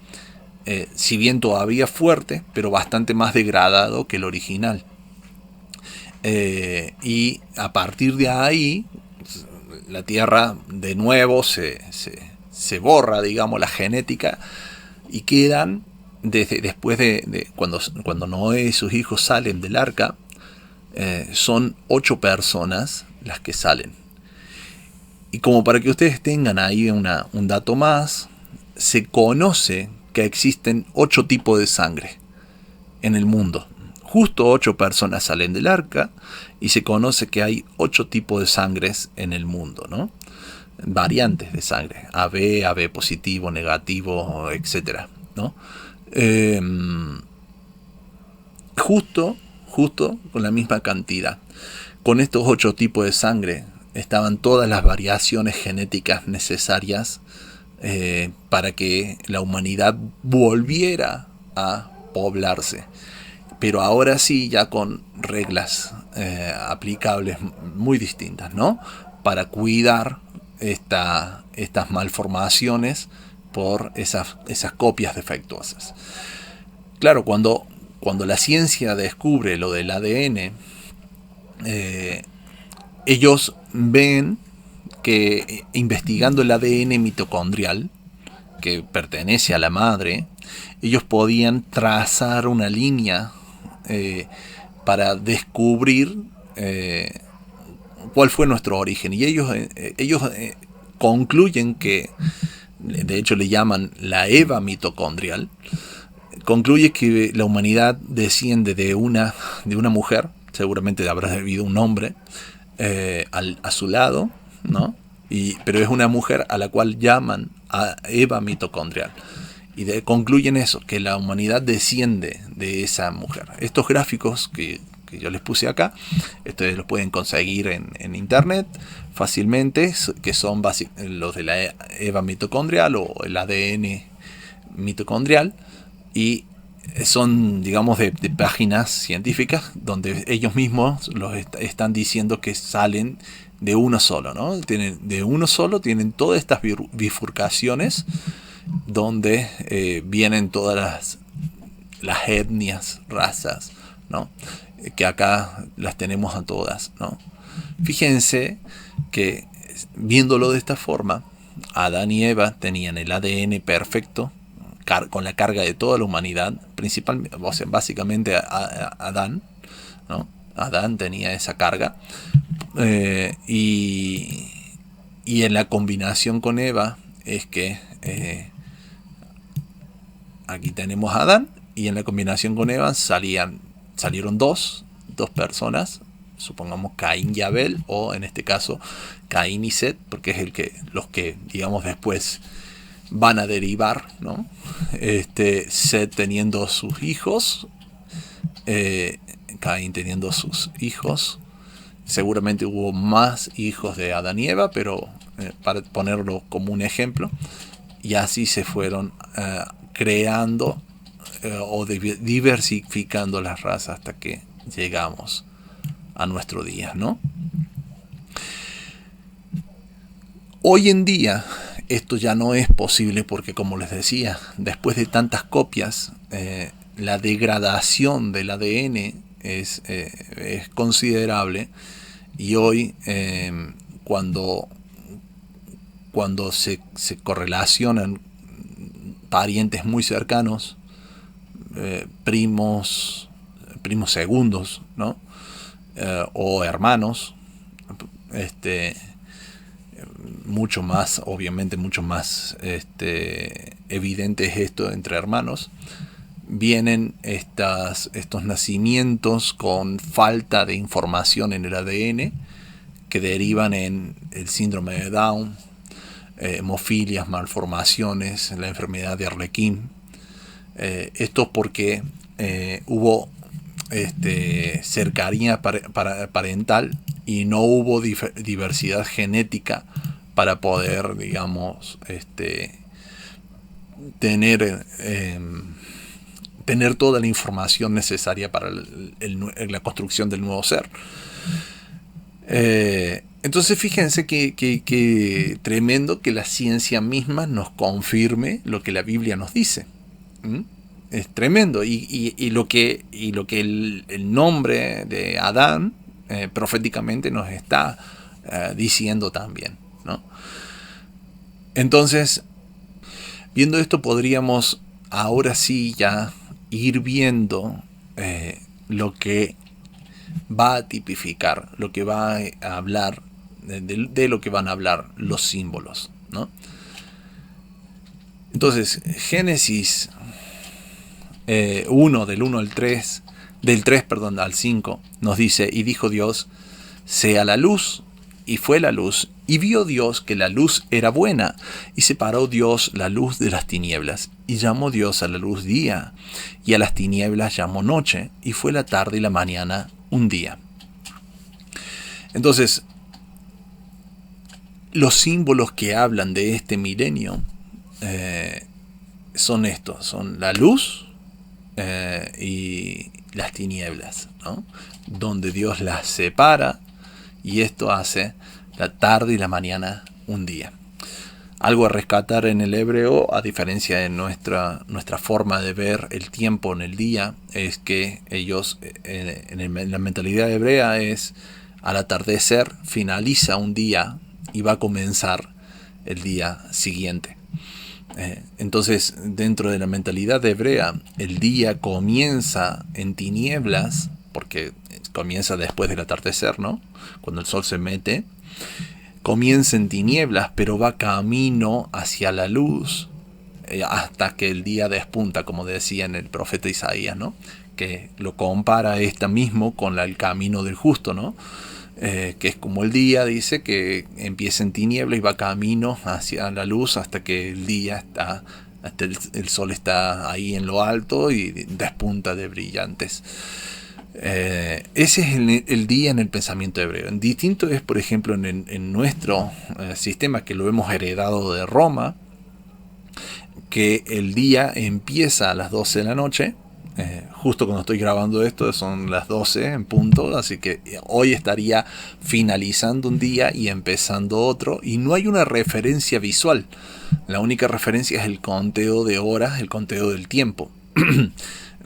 si bien todavía fuerte, pero bastante más degradado que el original. Y a partir de ahí, la Tierra de nuevo se borra, digamos, la genética, y quedan, después de cuando Noé y sus hijos salen del arca, son 8 personas las que salen. Y como para que ustedes tengan ahí un dato más, se conoce que existen 8 tipos de sangre en el mundo. Justo 8 personas salen del arca y se conoce que hay 8 tipos de sangres en el mundo, ¿no? Variantes de sangre, AB, AB positivo, negativo, etcétera, ¿no? Justo con la misma cantidad. Con estos 8 tipos de sangre estaban todas las variaciones genéticas necesarias para que la humanidad volviera a poblarse. Pero ahora sí, ya con reglas aplicables muy distintas, ¿no? Para cuidar estas malformaciones por esas copias defectuosas. Claro, cuando la ciencia descubre lo del ADN, ellos ven que investigando el ADN mitocondrial, que pertenece a la madre, ellos podían trazar una línea para descubrir cuál fue nuestro origen. Y ellos concluyen que, de hecho le llaman la Eva mitocondrial, concluye que la humanidad desciende de una mujer, seguramente habrá habido un hombre a su lado, ¿no? Pero es una mujer a la cual llaman a Eva mitocondrial. Y concluyen eso, que la humanidad desciende de esa mujer. Estos gráficos que yo les puse acá, ustedes los pueden conseguir en internet fácilmente, que son los de la Eva mitocondrial o el ADN mitocondrial, y son, digamos, de páginas científicas donde ellos mismos están diciendo que salen de uno solo, ¿no? Tienen todas estas bifurcaciones donde vienen todas las etnias, razas, ¿no? Que acá las tenemos a todas, ¿no? Fíjense que, viéndolo de esta forma, Adán y Eva tenían el ADN perfecto, con la carga de toda la humanidad, principalmente, o sea, básicamente Adán, ¿no? Adán tenía esa carga, y en la combinación con Eva es que aquí tenemos a Adán y en la combinación con Eva salieron dos personas, supongamos Caín y Abel, o en este caso Caín y Set, porque es los que digamos después van a derivar, ¿no? Set teniendo sus hijos, Caín teniendo sus hijos. Seguramente hubo más hijos de Adán y Eva, pero para ponerlo como un ejemplo, y así se fueron creando o diversificando las razas hasta que llegamos a nuestro día, ¿no? Hoy en día esto ya no es posible porque, como les decía, después de tantas copias, la degradación del ADN es considerable, y hoy cuando se correlacionan parientes muy cercanos, primos segundos, ¿no? O hermanos, mucho más, obviamente mucho más evidente es esto entre hermanos. Vienen estos nacimientos con falta de información en el ADN que derivan en el síndrome de Down, hemofilias, malformaciones, la enfermedad de Arlequín. Esto porque hubo cercanía parental y no hubo diversidad genética para poder, digamos, tener toda la información necesaria para la construcción del nuevo ser. Entonces fíjense que tremendo que la ciencia misma nos confirme lo que la Biblia nos dice. Es tremendo. Y lo que el nombre de Adán proféticamente nos está diciendo también, ¿no? Entonces, viendo esto, podríamos ahora sí ya ir viendo lo que va a tipificar, lo que va a hablar, de lo que van a hablar los símbolos, ¿no? Entonces, Génesis 1, del 1 al 3, del 3, perdón, al 5, nos dice: y dijo Dios, sea la luz, y fue la luz, y vio Dios que la luz era buena, y separó Dios la luz de las tinieblas, y llamó Dios a la luz día, y a las tinieblas llamó noche, y fue la tarde y la mañana un día. Entonces, los símbolos que hablan de este milenio son estos, son la luz y las tinieblas, ¿no? Donde Dios las separa, y esto hace la tarde y la mañana un día. Algo a rescatar en el hebreo, a diferencia de nuestra forma de ver el tiempo en el día, es que ellos, en la mentalidad hebrea, es al atardecer finaliza un día y va a comenzar el día siguiente. Entonces, dentro de la mentalidad hebrea, el día comienza en tinieblas, porque comienza después del atardecer, ¿no? Cuando el sol se mete, comienza en tinieblas, pero va camino hacia la luz hasta que el día despunta, como decía en el profeta Isaías, ¿no? Que lo compara mismo con el camino del justo, ¿no? Que es como el día, dice, que empieza en tiniebla y va camino hacia la luz hasta que el día hasta el sol está ahí en lo alto y despunta de brillantes. Ese es el día en el pensamiento hebreo. Distinto es, por ejemplo, en nuestro sistema, que lo hemos heredado de Roma, que el día empieza a las 12 de la noche. Justo cuando estoy grabando esto son las 12 en punto, así que hoy estaría finalizando un día y empezando otro, y no hay una referencia visual. La única referencia es el conteo de horas, el conteo del tiempo.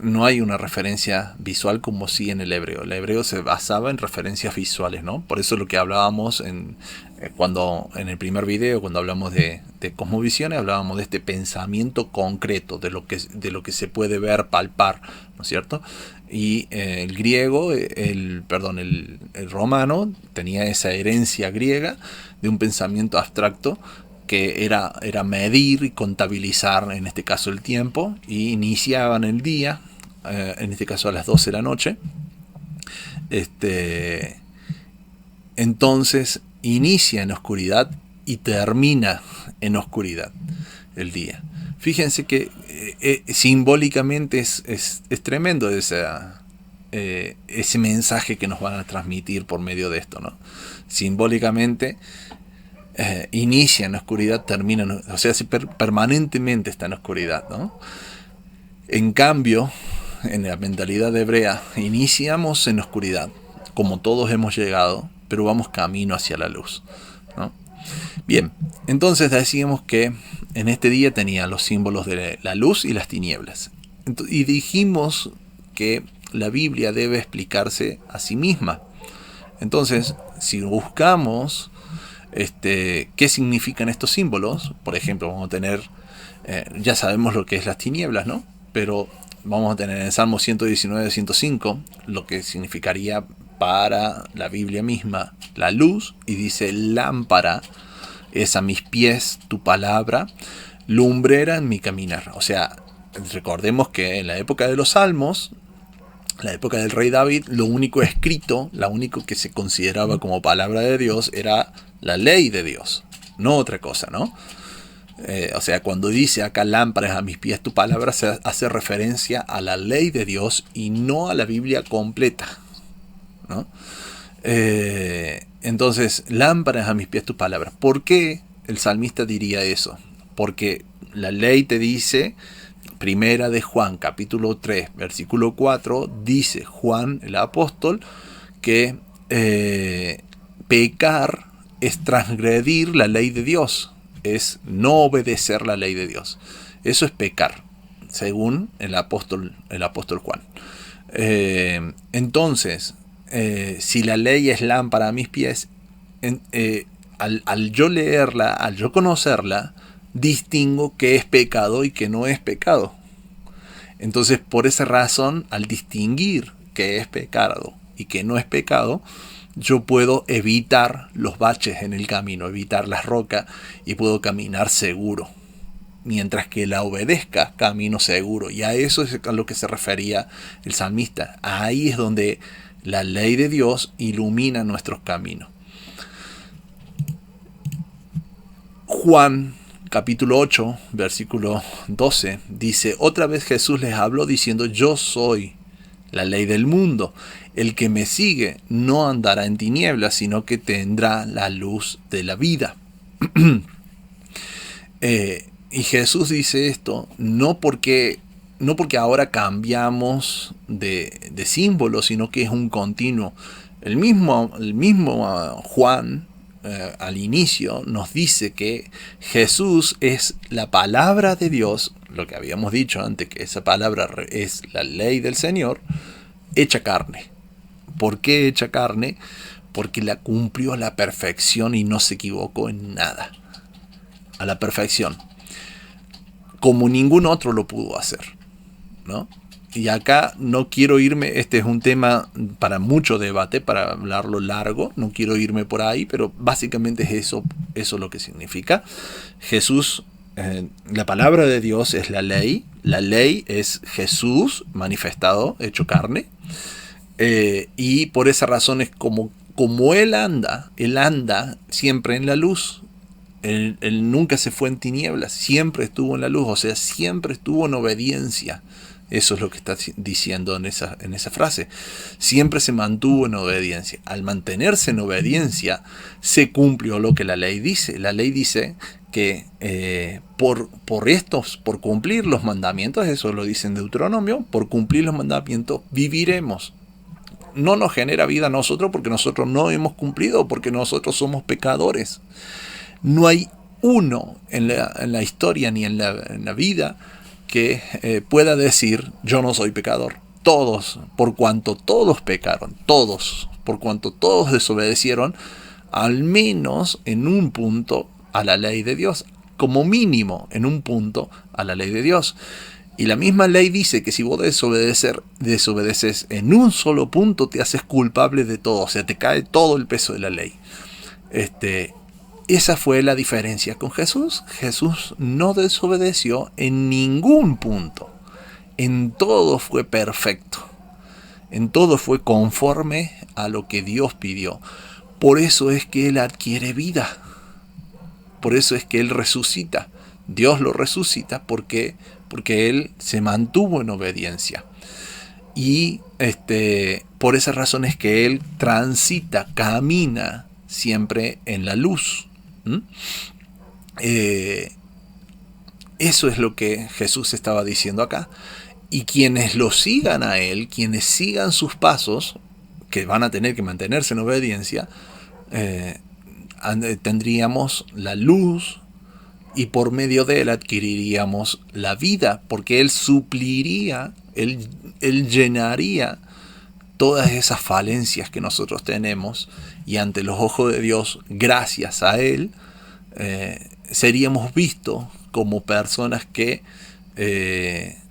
No hay una referencia visual como sí en el hebreo. El hebreo se basaba en referencias visuales, ¿no? Por eso lo que hablábamos en el primer video, cuando hablamos de cosmovisiones, hablábamos de este pensamiento concreto, de lo que se puede ver, palpar, ¿no es cierto? Y el griego, el romano tenía esa herencia griega de un pensamiento abstracto que era medir y contabilizar, en este caso, el tiempo, y iniciaban el día, en este caso a las 12 de la noche. Entonces inicia en oscuridad y termina en oscuridad el día. Fíjense que simbólicamente es tremendo ese mensaje que nos van a transmitir por medio de esto, ¿no? Simbólicamente inicia en oscuridad, termina en, o sea, permanentemente está en oscuridad, ¿no? En cambio, en la mentalidad hebrea, iniciamos en oscuridad, como todos hemos llegado, pero vamos camino hacia la luz, ¿no? Bien, entonces decíamos que en este día tenía los símbolos de la luz y las tinieblas. Y dijimos que la Biblia debe explicarse a sí misma. Entonces, si buscamos qué significan estos símbolos, por ejemplo, vamos a tener, ya sabemos lo que es las tinieblas, ¿no? Pero vamos a tener en el Salmo 119, 105, lo que significaría para la Biblia misma la luz, y dice: lámpara es a mis pies tu palabra, lumbrera en mi caminar. O sea, recordemos que en la época de los Salmos, la época del rey David, lo único escrito, lo único que se consideraba como palabra de Dios era la ley de Dios, no otra cosa, ¿no? O sea, cuando dice acá lámparas a mis pies tu palabra, se hace referencia a la ley de Dios y no a la Biblia completa, ¿no? Entonces, lámparas a mis pies tu palabra. ¿Por qué el salmista diría eso? Porque la ley te dice, primera de Juan, capítulo 3, versículo 4, dice Juan el apóstol que pecar es transgredir la ley de Dios, es no obedecer la ley de Dios. Eso es pecar, según el apóstol Juan. Entonces, si la ley es lámpara a mis pies, al yo leerla, al yo conocerla, distingo qué es pecado y qué no es pecado. Entonces, por esa razón, al distinguir qué es pecado y qué no es pecado, yo puedo evitar los baches en el camino, evitar las rocas, y puedo caminar seguro. Mientras que la obedezca, camino seguro. Y a eso es a lo que se refería el salmista. Ahí es donde la ley de Dios ilumina nuestros caminos. Juan capítulo 8, versículo 12, dice: otra vez Jesús les habló diciendo: yo soy la ley del mundo. El que me sigue no andará en tinieblas, sino que tendrá la luz de la vida. Y Jesús dice esto no porque ahora cambiamos de símbolo, sino que es un continuo. El mismo Juan al inicio nos dice que Jesús es la palabra de Dios, lo que habíamos dicho antes, que esa palabra es la ley del Señor, hecha carne. ¿Por qué hecha carne? Porque la cumplió a la perfección y no se equivocó en nada. A la perfección. Como ningún otro lo pudo hacer, ¿no? Y acá no quiero irme, este es un tema para mucho debate, para hablarlo largo, no quiero irme por ahí, pero básicamente es eso lo que significa. Jesús, la palabra de Dios es la ley es Jesús manifestado, hecho carne, y por esa razón es como Él anda siempre en la luz. Él nunca se fue en tinieblas, siempre estuvo en la luz, o sea, siempre estuvo en obediencia. Eso es lo que está diciendo en esa frase. Siempre se mantuvo en obediencia. Al mantenerse en obediencia, se cumplió lo que la ley dice. La ley dice que por cumplir los mandamientos, eso lo dice en Deuteronomio, por cumplir los mandamientos viviremos. No nos genera vida a nosotros porque nosotros no hemos cumplido, porque nosotros somos pecadores. No hay uno en la historia ni en la vida que pueda decir: yo no soy pecador. Todos, por cuanto todos pecaron, todos, por cuanto todos desobedecieron, al menos en un punto a la ley de Dios, como mínimo en un punto a la ley de Dios. Y la misma ley dice que si vos desobedeces en un solo punto, te haces culpable de todo, o sea, te cae todo el peso de la ley. esa fue la diferencia con Jesús. Jesús no desobedeció en ningún punto. En todo fue perfecto. En todo fue conforme a lo que Dios pidió. Por eso es que Él adquiere vida. Por eso es que Él resucita. Dios lo resucita porque Él se mantuvo en obediencia. Y por esa razón es que Él transita, camina siempre en la luz. Eso es lo que Jesús estaba diciendo acá. Y quienes lo sigan a Él, quienes sigan sus pasos, que van a tener que mantenerse en obediencia, tendríamos la luz y por medio de Él adquiriríamos la vida, porque Él supliría, Él llenaría todas esas falencias que nosotros tenemos, y ante los ojos de Dios, gracias a Él, seríamos vistos como personas que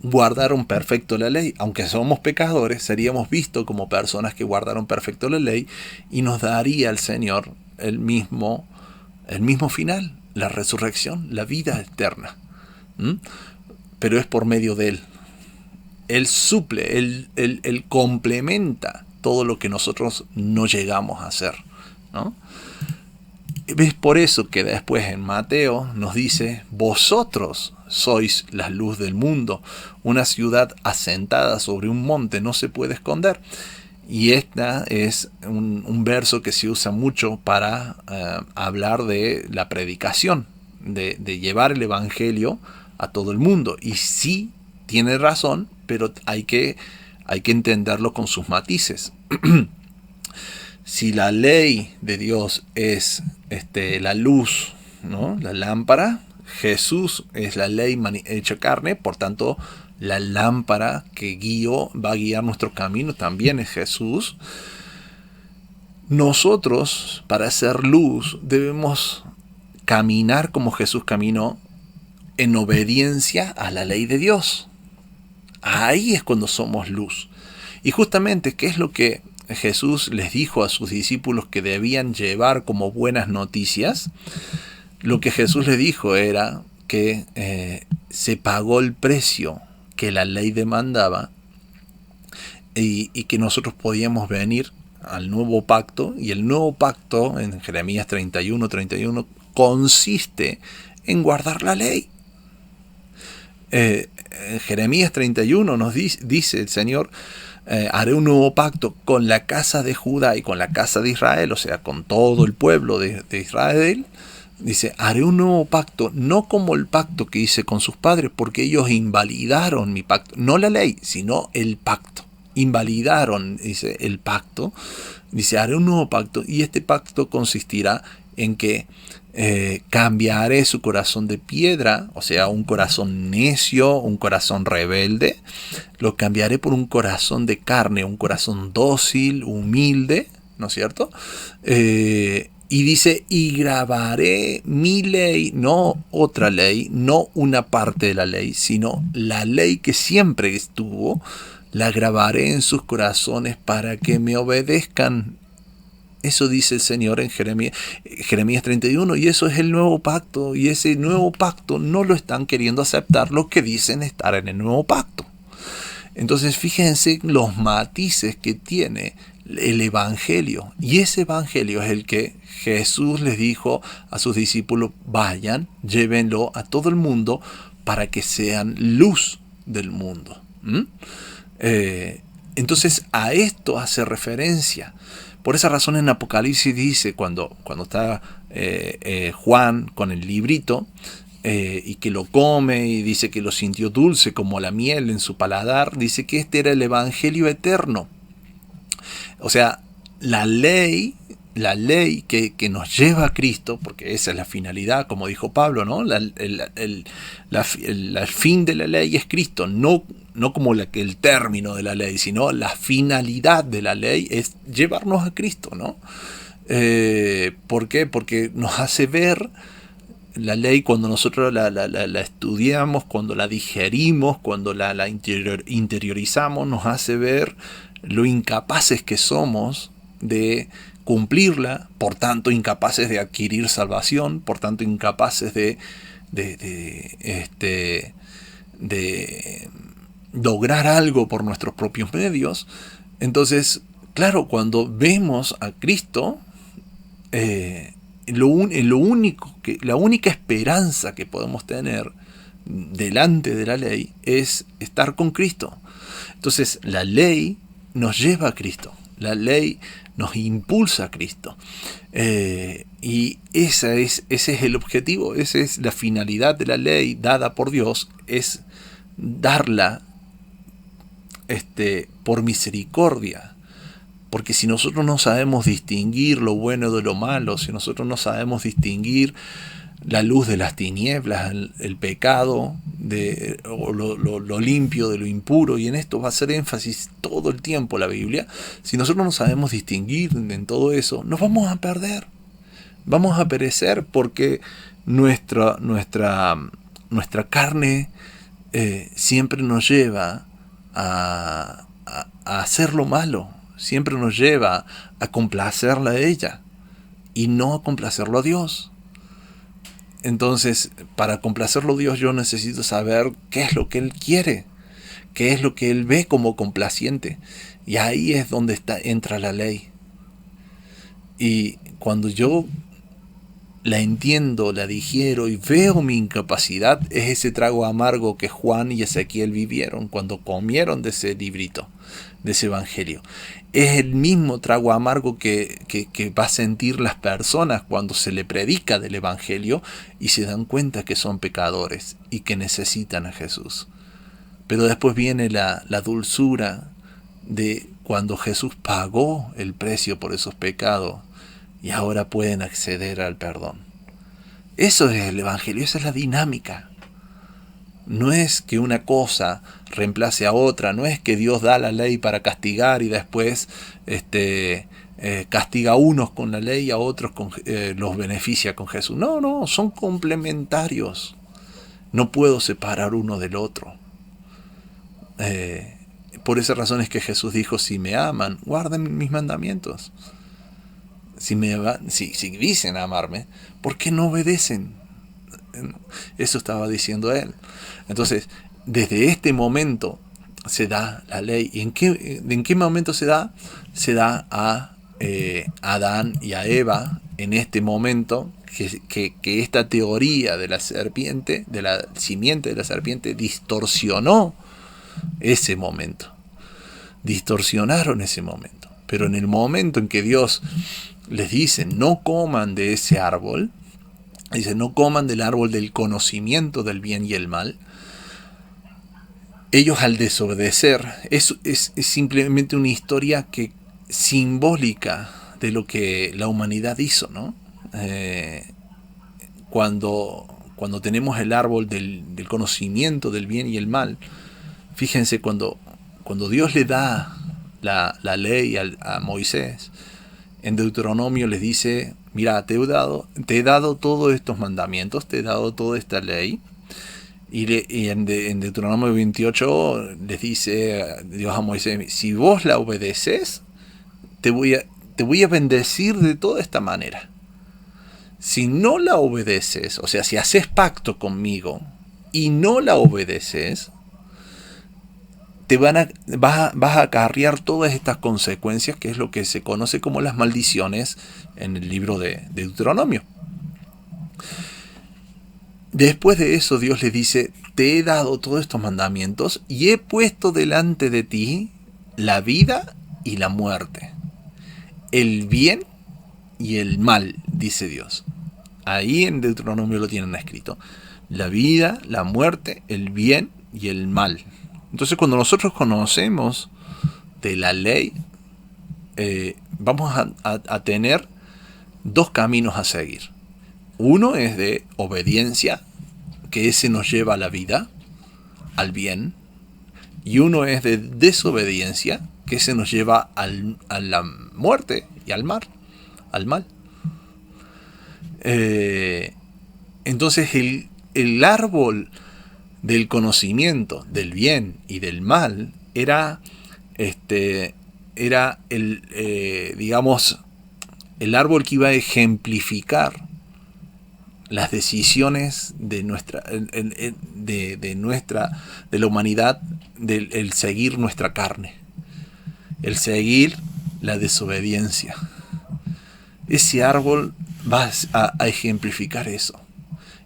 guardaron perfecto la ley. Aunque somos pecadores, seríamos vistos como personas que guardaron perfecto la ley, y nos daría el Señor el mismo final, la resurrección, la vida eterna. Pero es por medio de Él. Él suple, Él complementa todo lo que nosotros no llegamos a hacer, ¿no? Es por eso que después en Mateo nos dice: vosotros sois la luz del mundo, una ciudad asentada sobre un monte no se puede esconder. Y esta es un verso que se usa mucho para hablar de la predicación, de llevar el evangelio a todo el mundo. Y sí, tiene razón, pero hay que entenderlo con sus matices. Si la ley de Dios es la luz, ¿no?, la lámpara, Jesús es la ley hecha carne, por tanto la lámpara que va a guiar nuestro camino también es Jesús. Nosotros, para ser luz, debemos caminar como Jesús caminó, en obediencia a la ley de Dios. Ahí es cuando somos luz. Y justamente, ¿qué es lo que Jesús les dijo a sus discípulos que debían llevar como buenas noticias? Lo que Jesús les dijo era que se pagó el precio que la ley demandaba, y que nosotros podíamos venir al nuevo pacto. Y el nuevo pacto, en Jeremías 31, consiste en guardar la ley. En Jeremías 31 nos dice el Señor: haré un nuevo pacto con la casa de Judá y con la casa de Israel, o sea, con todo el pueblo de Israel. Dice: haré un nuevo pacto, no como el pacto que hice con sus padres, porque ellos invalidaron mi pacto. No la ley, sino el pacto. Invalidaron, dice, el pacto. Dice: haré un nuevo pacto, y este pacto consistirá en que cambiaré su corazón de piedra, o sea, un corazón necio, un corazón rebelde. Lo cambiaré por un corazón de carne, un corazón dócil, humilde, ¿no es cierto? Y dice: y grabaré mi ley, no otra ley, no una parte de la ley, sino la ley que siempre estuvo, la grabaré en sus corazones para que me obedezcan. Eso dice el Señor en Jeremías 31, y eso es el nuevo pacto. Y ese nuevo pacto no lo están queriendo aceptar los que dicen estar en el nuevo pacto. Entonces fíjense los matices que tiene el evangelio. Y ese evangelio es el que Jesús les dijo a sus discípulos: vayan, llévenlo a todo el mundo para que sean luz del mundo. Entonces a esto hace referencia. Por esa razón en Apocalipsis dice, cuando está Juan con el librito, y que lo come y dice que lo sintió dulce como la miel en su paladar, dice que este era el evangelio eterno. O sea, la ley que nos lleva a Cristo, porque esa es la finalidad, como dijo Pablo, ¿no? El fin de la ley es Cristo, no como el término de la ley, sino la finalidad de la ley es llevarnos a Cristo, ¿no? ¿Por qué? Porque nos hace ver la ley, cuando nosotros la estudiamos, cuando la digerimos, cuando la interiorizamos, nos hace ver lo incapaces que somos de cumplirla, por tanto incapaces de adquirir salvación, por tanto incapaces de lograr algo por nuestros propios medios. Entonces, claro, cuando vemos a Cristo, la única esperanza que podemos tener delante de la ley es estar con Cristo. Entonces, la ley nos lleva a Cristo, la ley nos impulsa a Cristo. Y ese es el objetivo, esa es la finalidad de la ley dada por Dios, es darla por misericordia. Porque si nosotros no sabemos distinguir lo bueno de lo malo, si nosotros no sabemos distinguir la luz de las tinieblas, el pecado, o lo limpio de lo impuro, y en esto va a hacer énfasis todo el tiempo la Biblia, si nosotros no sabemos distinguir en todo eso, nos vamos a perder, vamos a perecer, porque nuestra carne siempre nos lleva a hacer lo malo, siempre nos lleva a complacerla a ella y no a complacerlo a Dios. Entonces, para complacerlo a Dios, yo necesito saber qué es lo que Él quiere, qué es lo que Él ve como complaciente. Y ahí es donde entra la ley. Y cuando yo la entiendo, la digiero y veo mi incapacidad, es ese trago amargo que Juan y Ezequiel vivieron cuando comieron de ese librito, de ese evangelio. Es el mismo trago amargo que va a sentir las personas cuando se le predica del evangelio y se dan cuenta que son pecadores y que necesitan a Jesús. Pero después viene la dulzura de cuando Jesús pagó el precio por esos pecados y ahora pueden acceder al perdón. Eso es el evangelio, esa es la dinámica. No es que una cosa reemplace a otra, no es que Dios da la ley para castigar y después castiga a unos con la ley y a otros los beneficia con Jesús. No, son complementarios. No puedo separar uno del otro. Por esa razón es que Jesús dijo, si me aman, guarden mis mandamientos. Si dicen amarme, ¿por qué no obedecen? Eso estaba diciendo él. Entonces, desde este momento se da la ley. ¿Y en qué momento se da? Se da a Adán y a Eva en este momento que esta teoría de la serpiente, de la simiente de la serpiente, distorsionó ese momento. Distorsionaron ese momento. Pero en el momento en que Dios les dice, no coman de ese árbol, dice, no coman del árbol del conocimiento del bien y el mal, ellos al desobedecer, es simplemente una historia simbólica de lo que la humanidad hizo, ¿no? Cuando tenemos el árbol del conocimiento del bien y el mal, fíjense, cuando Dios le da la ley a Moisés, en Deuteronomio les dice, mira, te he dado todos estos mandamientos, te he dado toda esta ley. Y en Deuteronomio 28 les dice Dios a Moisés, si vos la obedeces, te voy a bendecir de toda esta manera. Si no la obedeces, o sea, si haces pacto conmigo y no la obedeces, vas a acarrear todas estas consecuencias, que es lo que se conoce como las maldiciones en el libro de Deuteronomio. Después de eso, Dios le dice, te he dado todos estos mandamientos y he puesto delante de ti la vida y la muerte, el bien y el mal, dice Dios. Ahí en Deuteronomio lo tienen escrito. La vida, la muerte, el bien y el mal. Entonces, cuando nosotros conocemos de la ley, vamos a tener dos caminos a seguir. Uno es de obediencia, que ese nos lleva a la vida, al bien. Y uno es de desobediencia, que ese nos lleva a la muerte y al mal. Entonces el árbol del conocimiento del bien y del mal era digamos, el árbol que iba a ejemplificar las decisiones de la humanidad, el seguir nuestra carne, el seguir la desobediencia. Ese árbol va a ejemplificar eso,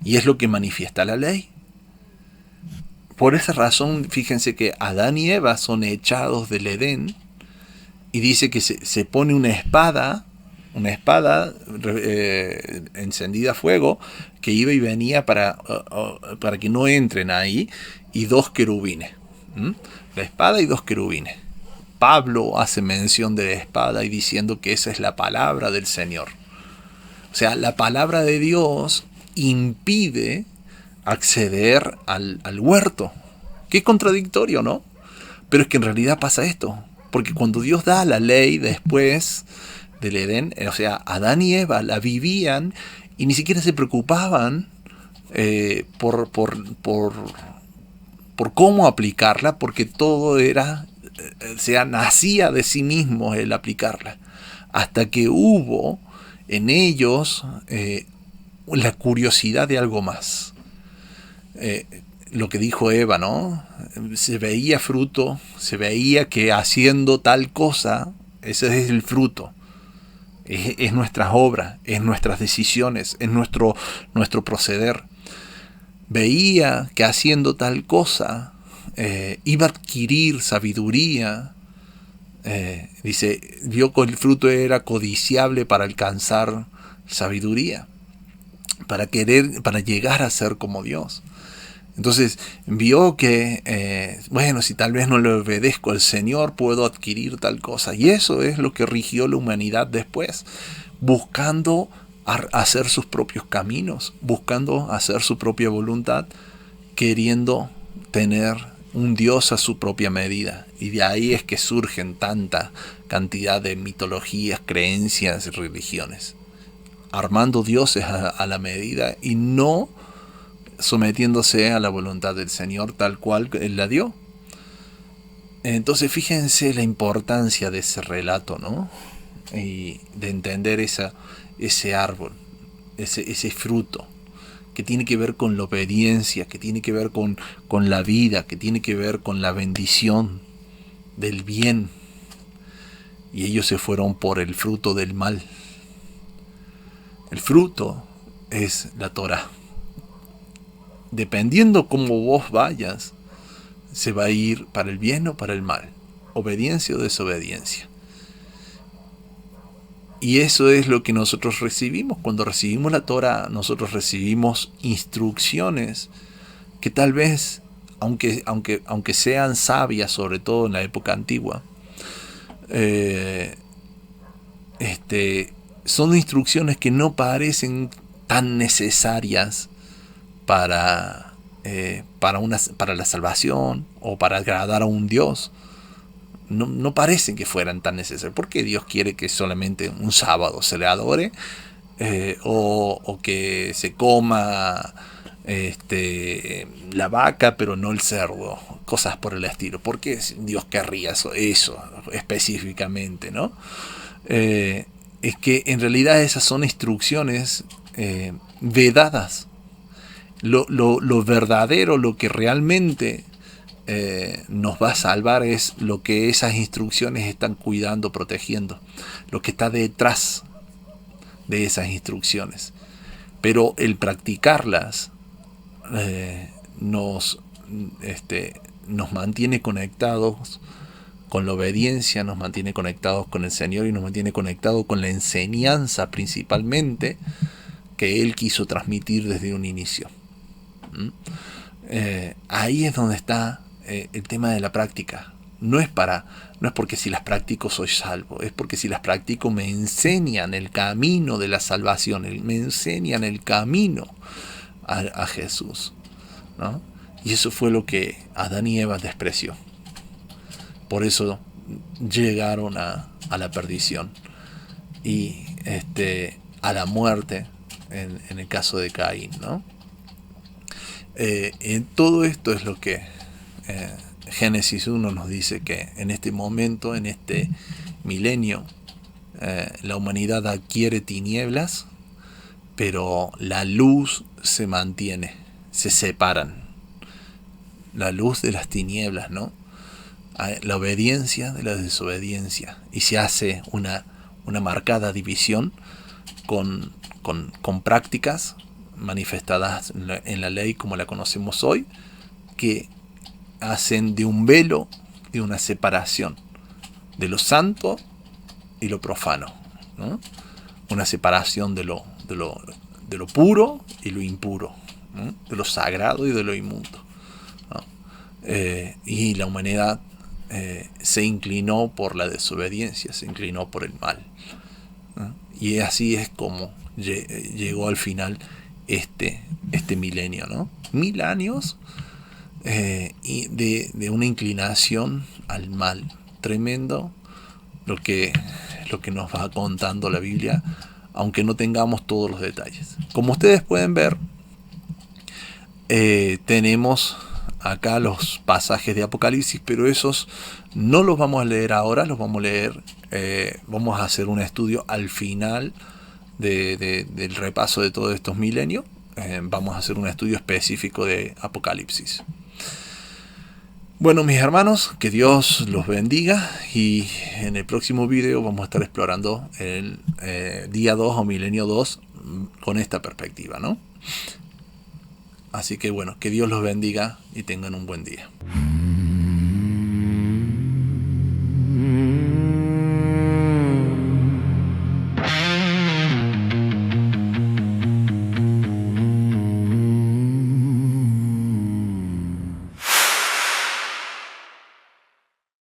y es lo que manifiesta la ley. Por esa razón, fíjense que Adán y Eva son echados del Edén, y dice que se pone una espada encendida a fuego, que iba y venía para que no entren ahí, y 2 querubines. La espada y 2 querubines. Pablo hace mención de la espada y diciendo que esa es la palabra del Señor. O sea, la palabra de Dios impide acceder al huerto. Qué contradictorio, ¿no? Pero es que en realidad pasa esto. Porque cuando Dios da la ley después del Edén, o sea, Adán y Eva la vivían y ni siquiera se preocupaban por cómo aplicarla, porque todo era, nacía de sí mismo el aplicarla. Hasta que hubo en ellos la curiosidad de algo más. Lo que dijo Eva, ¿no? Se veía fruto, se veía que haciendo tal cosa, ese es el fruto. Es nuestras obras, es nuestras decisiones, es nuestro proceder. Veía que haciendo tal cosa iba a adquirir sabiduría. Dice, vio que el fruto era codiciable para alcanzar sabiduría, para llegar a ser como Dios. Entonces vio que, si tal vez no le obedezco al Señor, puedo adquirir tal cosa. Y eso es lo que rigió la humanidad después, buscando hacer sus propios caminos, buscando hacer su propia voluntad, queriendo tener un Dios a su propia medida. Y de ahí es que surgen tanta cantidad de mitologías, creencias y religiones, armando dioses a la medida y no sometiéndose a la voluntad del Señor tal cual Él la dio. Entonces fíjense la importancia de ese relato, ¿no? Y de entender ese árbol, ese fruto, que tiene que ver con la obediencia, que tiene que ver con la vida, que tiene que ver con la bendición del bien. Y ellos se fueron por el fruto del mal. El fruto es la Torá. Dependiendo cómo vos vayas, se va a ir para el bien o para el mal, obediencia o desobediencia. Y eso es lo que nosotros recibimos. Cuando recibimos la Torá, nosotros recibimos instrucciones que tal vez, aunque sean sabias, sobre todo en la época antigua, son instrucciones que no parecen tan necesarias para la salvación o para agradar a un Dios. No parecen que fueran tan necesarios. ¿Por qué Dios quiere que solamente un sábado se le adore? O que se coma la vaca pero no el cerdo, cosas por el estilo. ¿Por qué Dios querría eso específicamente, ¿no? Es que en realidad esas son instrucciones vedadas. Lo verdadero, lo que realmente nos va a salvar es lo que esas instrucciones están cuidando, protegiendo, lo que está detrás de esas instrucciones. Pero el practicarlas nos mantiene conectados con la obediencia, nos mantiene conectados con el Señor y nos mantiene conectados con la enseñanza principalmente que Él quiso transmitir desde un inicio. Ahí es donde está el tema de la práctica. No es porque si las practico soy salvo, es porque si las practico me enseñan el camino de la salvación, me enseñan el camino a Jesús, ¿no? Y eso fue lo que Adán y Eva despreció. Por eso llegaron a la perdición y a la muerte en el caso de Caín, ¿no? En todo esto es lo que Génesis 1 nos dice, que en este momento, en este milenio, la humanidad adquiere tinieblas, pero la luz se mantiene, se separan. La luz de las tinieblas, ¿no? La obediencia de la desobediencia. Y se hace una marcada división con prácticas manifestadas en la ley como la conocemos hoy, que hacen de un velo, de una separación de lo santo y lo profano, ¿no? Una separación de lo puro y lo impuro, ¿no? De lo sagrado y de lo inmundo, ¿no? Y la humanidad se inclinó por la desobediencia, se inclinó por el mal, ¿no? Y así es como llegó al final este milenio, ¿no? 1000 años y de una inclinación al mal tremendo, lo que nos va contando la Biblia, aunque no tengamos todos los detalles. Como ustedes pueden ver, tenemos acá los pasajes de Apocalipsis, pero esos no los vamos a leer ahora, los vamos a leer, vamos a hacer un estudio al final del repaso de todos estos milenios. Vamos a hacer un estudio específico de Apocalipsis. Bueno, mis hermanos, que Dios los bendiga, y en el próximo video vamos a estar explorando el día 2 o milenio 2 con esta perspectiva, ¿no? Así que bueno, que Dios los bendiga y tengan un buen día.